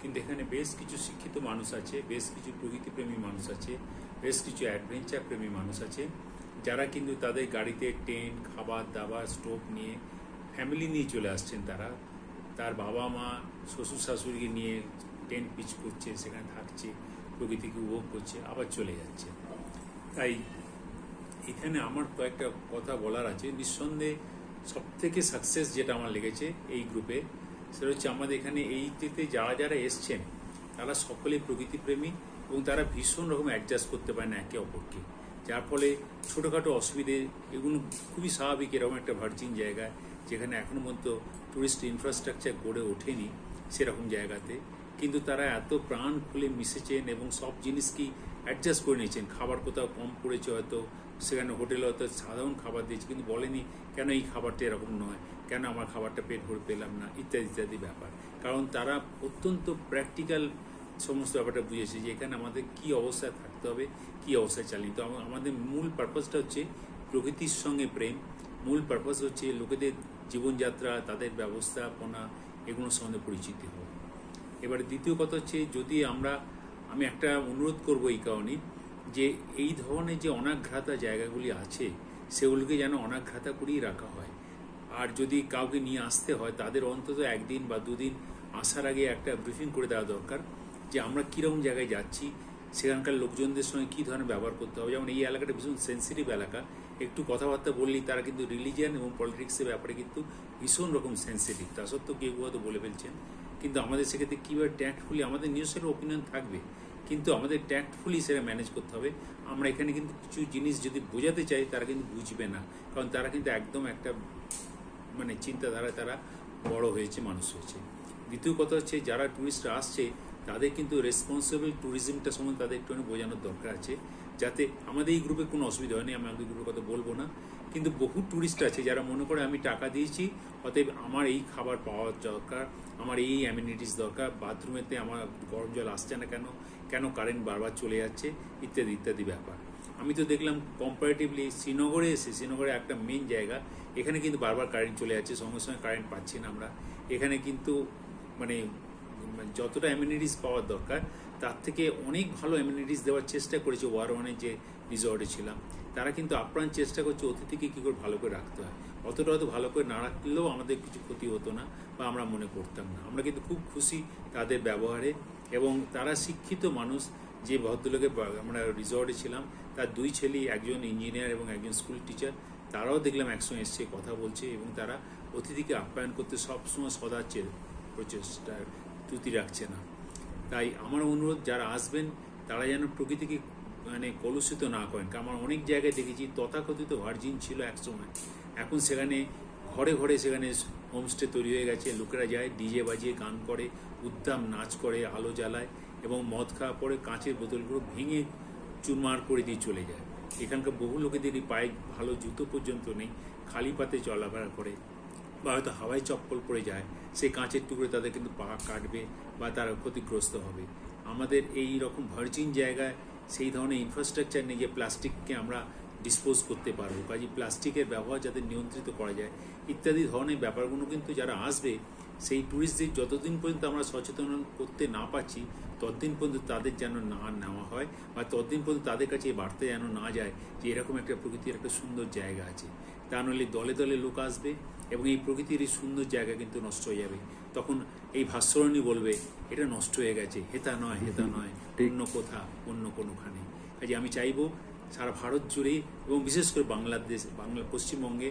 কিন্তু এখানে বেশ কিছু শিক্ষিত মানুষ আছে, বেশ কিছু প্রকৃতিপ্রেমী মানুষ আছে, বেশ কিছু অ্যাডভেঞ্চার প্রেমী মানুষ আছে, যারা কিন্তু তাদের গাড়িতে টেন্ট, খাবার দাবার, স্টোভ নিয়ে ফ্যামিলি নিয়ে চলে আসছেন। তার বাবা মা শ্বশুর শাশুড়িকে নিয়ে টেন্ট পিচ করছে, সেখানে থাকছে, প্রকৃতিকে উপভোগ করছে, আবার চলে যাচ্ছে। তাই এখানে আমার কয়েকটা কথা বলার আছে। নিঃসন্দেহে সব থেকে সাকসেস যেটা আমার লেগেছে এই গ্রুপে, সেটা হচ্ছে আমাদের এখানে এইটিতে যারা যারা এসছেন তারা সকলেই প্রকৃতিপ্রেমী এবং তারা ভীষণ রকম অ্যাডজাস্ট করতে পারে না একে অপরকে, যার ফলে ছোটোখাটো অসুবিধে এগুলো খুবই স্বাভাবিক। এরকম একটা ভার্জিন জায়গায় যেখানে এখনো পর্যন্ত টুরিস্ট ইনফ্রাস্ট্রাকচার গড়ে ওঠেনি সেরকম জায়গাতে, কিন্তু তারা এত প্রাণ খুলে মিশেছেন এবং সব জিনিসকেই অ্যাডজাস্ট করে নিয়েছেন। খাবার কোথাও কম পড়েছে হয়তো, সেখানে হোটেলে হয়তো সাধারণ খাবার দিয়েছে, কিন্তু বলেনি কেন এই খাবারটা এরকম নয়, কেন আমার খাবারটা পেট ভরে পেলাম না, ইত্যাদি ইত্যাদি ব্যাপার। কারণ তারা অত্যন্ত প্র্যাকটিক্যাল সমস্ত ব্যাপারটা বুঝেছে যে এখানে আমাদের কি অবস্থায় থাকতে হবে, কি অবস্থায় চালিয়ে। তো আমাদের মূল পারপাসটা হচ্ছে প্রকৃতির সঙ্গে প্রেম, মূল পারপাস হচ্ছে লোকেদের জীবনযাত্রা, তাদের ব্যবস্থাপনা, এগুলোর সঙ্গে পরিচিতি হোক। এবারে দ্বিতীয় কথা হচ্ছে, যদি আমি একটা অনুরোধ করব এই কারণে যে এই ধরনের যে অনাঘ্রাতা জায়গাগুলি আছে সেগুলোকে যেন অনাঘ্রাতা করেই রাখা হয়। আর যদি কাউকে নিয়ে আসতে হয় তাদের অন্তত একদিন বা দুদিন আসার আগে একটা ব্রিফিং করে দেওয়া দরকার যে আমরা কীরকম জায়গায় যাচ্ছি, সেখানকার লোকজনদের সঙ্গে কী ধরনের ব্যবহার করতে হবে। যেমন এই এলাকাটা ভীষণ সেন্সিটিভ এলাকা, একটু কথাবার্তা বললেই তারা কিন্তু রিলিজিয়ান এবং পলিটিক্সের ব্যাপারে কিন্তু ভীষণ রকম সেন্সিটিভ। তা সত্ত্বেও কেউ হয়তো বলে ফেলছেন, কিন্তু আমাদের সেক্ষেত্রে কীভাবে ট্যাক্টফুলি, আমাদের নিজস্ব ওপিনিয়ন থাকবে কিন্তু আমাদের ট্যাক্টফুলি সেটা ম্যানেজ করতে হবে। আমরা এখানে কিন্তু কিছু জিনিস যদি বোঝাতে চাই তারা কিন্তু বুঝবে না, কারণ তারা কিন্তু একদম একটা চিন্তাধারায় তারা বড় হয়েছে, মানুষ হয়েছে। দ্বিতীয় কথা হচ্ছে, যারা ট্যুরিস্টরা আসছে তাদের কিন্তু রেসপন্সিবল ট্যুরিজমটা সম্বন্ধে তাদের একটু বোঝানোর দরকার আছে, যাতে আমাদের এই গ্রুপে কোনো অসুবিধা হয়নি। আমি আমাদের গ্রুপের কথা বলবো না, কিন্তু বহু ট্যুরিস্ট আছে যারা মনে করে আমি টাকা দিয়েছি অতএব আমার এই খাবার পাওয়া দরকার, আমার এই অ্যামিনিটিস দরকার, বাথরুমেতে আমার গরম জল আসছে না কেন কারেন্ট বারবার চলে যাচ্ছে, ইত্যাদি ইত্যাদি ব্যাপার। আমি তো দেখলাম কম্পারেটিভলি শ্রীনগরে শ্রীনগরে একটা মেন জায়গা, এখানে কিন্তু বারবার কারেন্ট চলে যাচ্ছে, সঙ্গে সঙ্গে কারেন্ট পাচ্ছি না আমরা। এখানে কিন্তু যতটা অ্যামিনিটিস পাওয়ার দরকার তার থেকে অনেক ভালো অ্যামিনিটিস দেওয়ার চেষ্টা করেছে ওয়ার1-এর যে রিসর্টে ছিলাম। তারা কিন্তু আপ্রাণ চেষ্টা করছে অতিথিকে কী করে ভালো করে রাখতে হয়। অতটা হয়তো ভালো করে না রাখলেও আমাদের কিছু ক্ষতি হতো না বা আমরা মনে করতাম না। আমরা কিন্তু খুব খুশি তাদের ব্যবহারে, এবং তারা শিক্ষিত মানুষ। যে ভদ্রলোকে আমরা রিসর্টে ছিলাম তার দুই ছেলে, একজন ইঞ্জিনিয়ার এবং একজন স্কুল টিচার, তারাও দেখলাম একসঙ্গে এসছে, কথা বলছে এবং তারা অতিথিকে আপ্যায়ন করতে সবসময় সদাচ্ছে, প্রচেষ্টার ত্রুটি রাখছে না। তাই আমার অনুরোধ, যারা আসবেন তারা যেন প্রকৃতিকে কলুষিত না করেন। কারণ আমরা অনেক জায়গায় দেখেছি তথাকথিত ভার্জিন ছিল একসময়, এখন সেখানে ঘরে ঘরে সেখানে হোমস্টে তৈরি হয়ে গেছে। লোকেরা যায় ডিজে বাজিয়ে গান করে, উদ্দাম নাচ করে, আলো জ্বালায় এবং মদ খাওয়ার পরে কাঁচের বোতলগুলো ভেঙে চুরমার করে দিয়ে চলে যায়। এখানকার বহু লোকেদেরই পায়ে ভালো জুতো পর্যন্ত নেই, খালি পাতে চলাফেরা করে বা হয়তো হাওয়ায় চপ্পল পরে যায়, সেই কাঁচের টুকরো তাদের কিন্তু পা কাটবে বা তারা ক্ষতিগ্রস্ত হবে। আমাদের এই রকম ভার্জিন জায়গায় সেই ধরনের ইনফ্রাস্ট্রাকচার নেই যে প্লাস্টিককে আমরা ডিসপোজ করতে পারবো, কাজে প্লাস্টিকের ব্যবহার যাতে নিয়ন্ত্রিত করা যায় ইত্যাদি ধরনের ব্যাপারগুলো কিন্তু যারা আসবে সেই ট্যুরিস্টদের যতদিন পর্যন্ত আমরা সচেতন করতে না পারছি ততদিন পর্যন্ত তাদের যেন না নেওয়া হয় বা ততদিন পর্যন্ত তাদের কাছে এই বার্তা যেন না যায় যে এরকম একটা প্রকৃতির একটা সুন্দর জায়গা আছে। তা নইলে দলে দলে লোক আসবে এবং এই প্রকৃতির এই সুন্দর জায়গা কিন্তু নষ্ট হয়ে যাবে। তখন এই ভাস্করণী বলবে এটা নষ্ট হয়ে গেছে, হেতা নয় অন্য কোথা, অন্য কোনোখানে। কাজে আমি চাইবো সারা ভারত জুড়ে এবং বিশেষ করে পশ্চিমবঙ্গে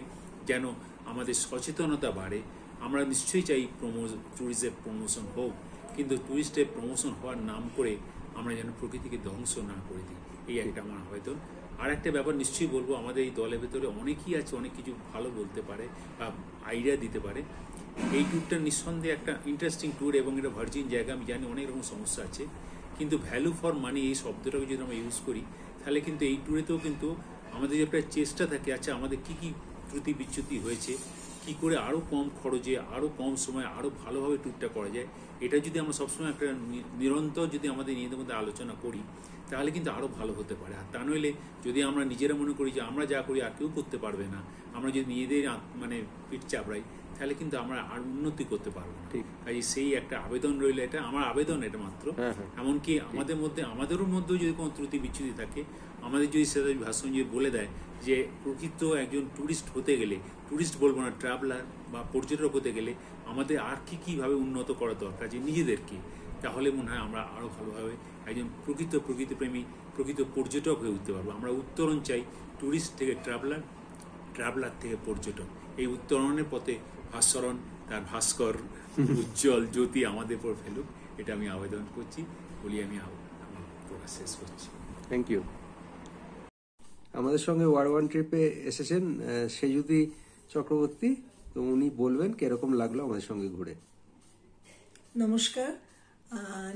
যেন আমাদের সচেতনতা বাড়ে। আমরা নিশ্চয়ই চাই ট্যুরিস্টের প্রমোশন হোক, কিন্তু ট্যুরিস্টের প্রমোশন হওয়ার নাম করে আমরা যেন প্রকৃতিকে ধ্বংস না করে দিই, এই একটা আমার আবেদন। আর একটা ব্যাপার নিশ্চয়ই বলবো, আমাদের এই দলের ভেতরে অনেকেই আছে অনেক কিছু ভালো বলতে পারে বা আইডিয়া দিতে পারে। এই ট্যুরটা নিঃসন্দেহে একটা ইন্টারেস্টিং ট্যুর এবং এটা ভার্জিন জায়গা, আমি জানি অনেক রকম সমস্যা আছে, কিন্তু ভ্যালু ফর মানি এই শব্দটাকে যদি আমরা ইউজ করি তাহলে কিন্তু এই ট্যুরেতেও কিন্তু আমাদের যে একটা চেষ্টা থাকে, আচ্ছা আমাদের কী কী ত্রুটি বিচ্যুতি হয়েছে, কি করে আরও কম খরচে আরও কম সময়ে আরও ভালোভাবে ট্যুরটা করা যায়, এটা যদি আমরা সবসময় একটা নিরন্তর যদি আমাদের নিজেদের মধ্যে আলোচনা করি তাহলে কিন্তু আরও ভালো হতে পারে। আর তা নইলে যদি আমরা নিজেরা মনে করি যে আমরা যা করি আর কেউ করতে পারবে না, আমরা যদি নিজেদের পিঠ চাপড়াই তাহলে কিন্তু আমরা আর উন্নতি করতে পারবো না। কাজে সেই একটা আবেদন রইল, এটা আমার আবেদন, এটা মাত্র। এমনকি আমাদেরও মধ্যেও যদি কোনো ত্রুটি বিচ্যুতি থাকে, আমাদের যদি সেটা ভাষণ যদি বলে দেয় যে প্রকৃত একজন ট্যুরিস্ট হতে গেলে, ট্যুরিস্ট বলবো না, ট্রাভেলার বা পর্যটক হতে গেলে আমাদের আর কীভাবে উন্নত করা দরকার যে নিজেদেরকে, তাহলে মনে হয় আমরা আরও ভালোভাবে একজন প্রকৃতিপ্রেমী, প্রকৃত পর্যটক হয়ে উঠতে পারবো। আমরা উত্তরণ চাই ট্যুরিস্ট থেকে ট্রাভেলার, ট্রাভেলার থেকে পর্যটক। এই উত্তরণের পথে ভাস্করণ তার ভাস্কর উজ্জ্বল জ্যোতি আমাদের উপর ফেলুক, এটা আমি আবেদন করছি বলি আমি আমার প্রকাশ শেষ করছি।
Thank you. আমাদের সঙ্গে ওয়ার ট্রিপে এসেছেন সেজুতি চক্রবর্তী, তো উনি বলবেন কিরকম লাগলো আমাদের সঙ্গে ঘুরে।
নমস্কার,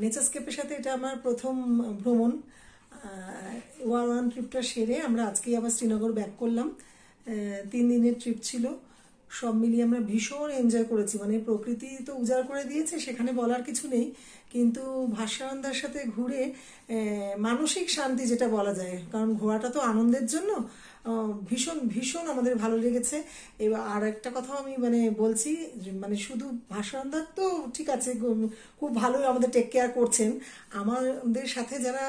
নেচারস্কেপের সাথে এটা আমার প্রথম ভ্রমণ। ওয়ার ট্রিপটা সেরে আমরা আজকেই আবার শ্রীনগর ব্যাক করলাম। 3 দিনের ট্রিপ ছিল, সব মিলিয়ে আমরা ভীষণ এনজয় করেছি। মানে প্রকৃতি তো উজাড় করে দিয়েছে, সেখানে বলার কিছু নেই, কিন্তু ভাস্করণদার সাথে ঘুরে মানসিক শান্তি যেটা বলা যায়, কারণ ঘোরাটা তো আনন্দের জন্য, ভীষণ ভীষণ আমাদের ভালো লেগেছে। এবার আর একটা কথা আমি বলছি, মানে শুধু ভাস্করণদার তো ঠিক আছে, খুব ভালোই আমাদের টেক কেয়ার করছেন, আমাদের সাথে যারা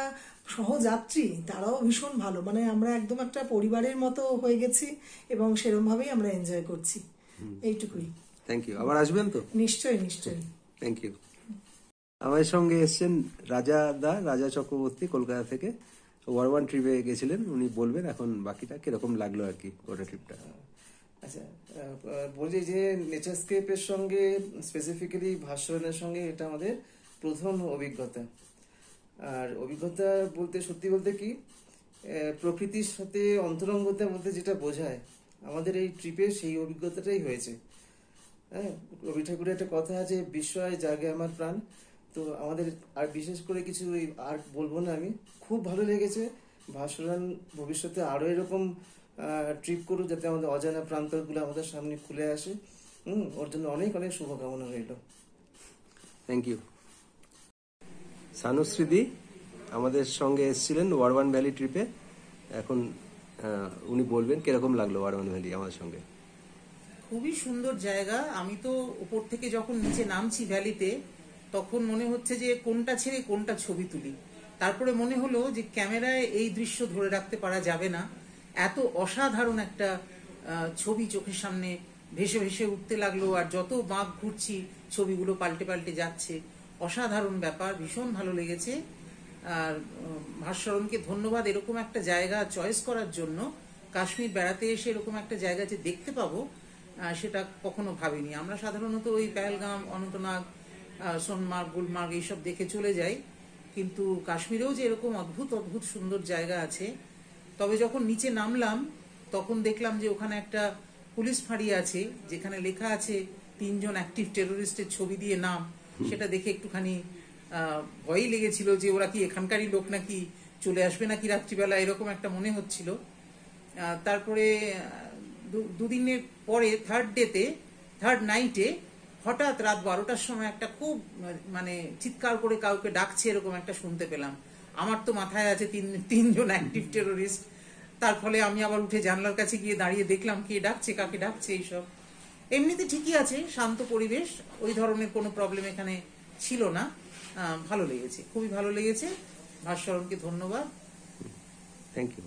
সহযাত্রী তারাও ভীষণ ভালো, মানে আমরা একদম একটা পরিবারের মতো হয়ে গেছি এবং সেরকম ভাবেই আমরা এনজয় করছি। এইটুকুই।
Thank you. আবার আসবেন তো?
নিশ্চয়ই নিশ্চয়ই।
Thank you. আমাদের সঙ্গে এসছেন রাজা চক্রবর্তী, কলকাতা থেকে ওয়ার ট্রিপে গেছিলেন। উনি বলবেন এখন বাকিটা কিরকম লাগলো আর কি গোটা ট্রিপটা।
আচ্ছা, বলি যে নেচারস্কেপের সঙ্গে স্পেসিফিক্যালি ভাস্করণের সঙ্গে এটা আমাদের প্রথম অভিজ্ঞতা। আর অভিজ্ঞতা বলতে সত্যি বলতে কি, প্রকৃতির সাথে অন্তরঙ্গতা বলতে যেটা বোঝায়, আমাদের এই ট্রিপে সেই অভিজ্ঞতাটাই হয়েছে। হ্যাঁ, রবি ঠাকুরের একটা কথা আছে, বিস্ময় জাগে আমার প্রাণ। তো আমাদের আর বিশেষ করে কিছু আর বলবো না, আমি খুব ভালো লেগেছে। ভাস্করণ ভবিষ্যতে আরো এরকম ট্রিপ করুক, যাতে আমাদের অজানা প্রান্তরগুলো আমাদের সামনে খুলে আসে। ওর জন্য অনেক অনেক শুভকামনা রইল।
Thank you. সানুশ্রীদি আমাদের সঙ্গে এসেছিলেন ওয়ার ভ্যালি ট্রিপে। এখন উনি বলবেন কিরকম লাগলো ওয়ার ভ্যালি আমাদের সঙ্গে।
খুবই সুন্দর জায়গা। আমি তো উপর থেকে যখন নিচে নামছি ভ্যালিতে, তখন মনে হচ্ছে যে কোনটা ছেড়ে কোনটা ছবি তুলি। তারপরে মনে হলো যে ক্যামেরায় এই দৃশ্য ধরে রাখতে পারা যাবে না, এত অসাধারণ একটা ছবি চোখের সামনে ভেসে ভেসে উঠতে লাগলো। আর যত বাঁক ঘুরছি ছবিগুলো পাল্টে পাল্টে যাচ্ছে, অসাধারণ ব্যাপার, ভীষণ ভালো লেগেছে। আর ভাস্করণকে ধন্যবাদ এরকম একটা জায়গা চয়েস করার জন্য। কাশ্মীর বেড়াতে এসে এরকম একটা জায়গা যে দেখতে পাবো সেটা কখনো ভাবিনি। আমরা সাধারণত ওই পেহেলগাম, অনন্তনাগ, সোনমার্গ, গুলমার্গ এইসব দেখে চলে যাই, কিন্তু কাশ্মীরেও যে এরকম অদ্ভুত অদ্ভুত সুন্দর জায়গা আছে। তবে যখন নিচে নামলাম তখন দেখলাম যে ওখানে একটা পুলিশ ফাঁড়ি আছে, যেখানে লেখা আছে 3 জন অ্যাক্টিভ টেরোরিস্টের ছবি দিয়ে নাম। সেটা দেখে একটুখানি ভয়ই লেগেছিল যে ওরা কি এখানকারই লোক নাকি, চলে আসবে নাকি রাত্রিবেলা, এরকম একটা মনে হচ্ছিল। তারপরে 2 দিনের পরে থার্ড নাইটে হঠাৎ রাত 12টার সময় একটা খুব চিৎকার করে কাউকে ডাকছে এরকম একটা শুনতে পেলাম। আমার তো মাথায় আছে 3 জন অ্যাক্টিভ টেরোরিস্ট। তার ফলে আমি আবার উঠে জানলার কাছে গিয়ে দাঁড়িয়ে দেখলাম কে ডাকছে, কাকে ডাকছে এইসব। এমনিতে ঠিকই আছে, শান্ত পরিবেশ, ওই ধরনের কোনো প্রবলেম এখানে ছিল না। ভালো লেগেছে, খুবই ভালো লেগেছে। ভাস্করণকে ধন্যবাদ।
Thank you.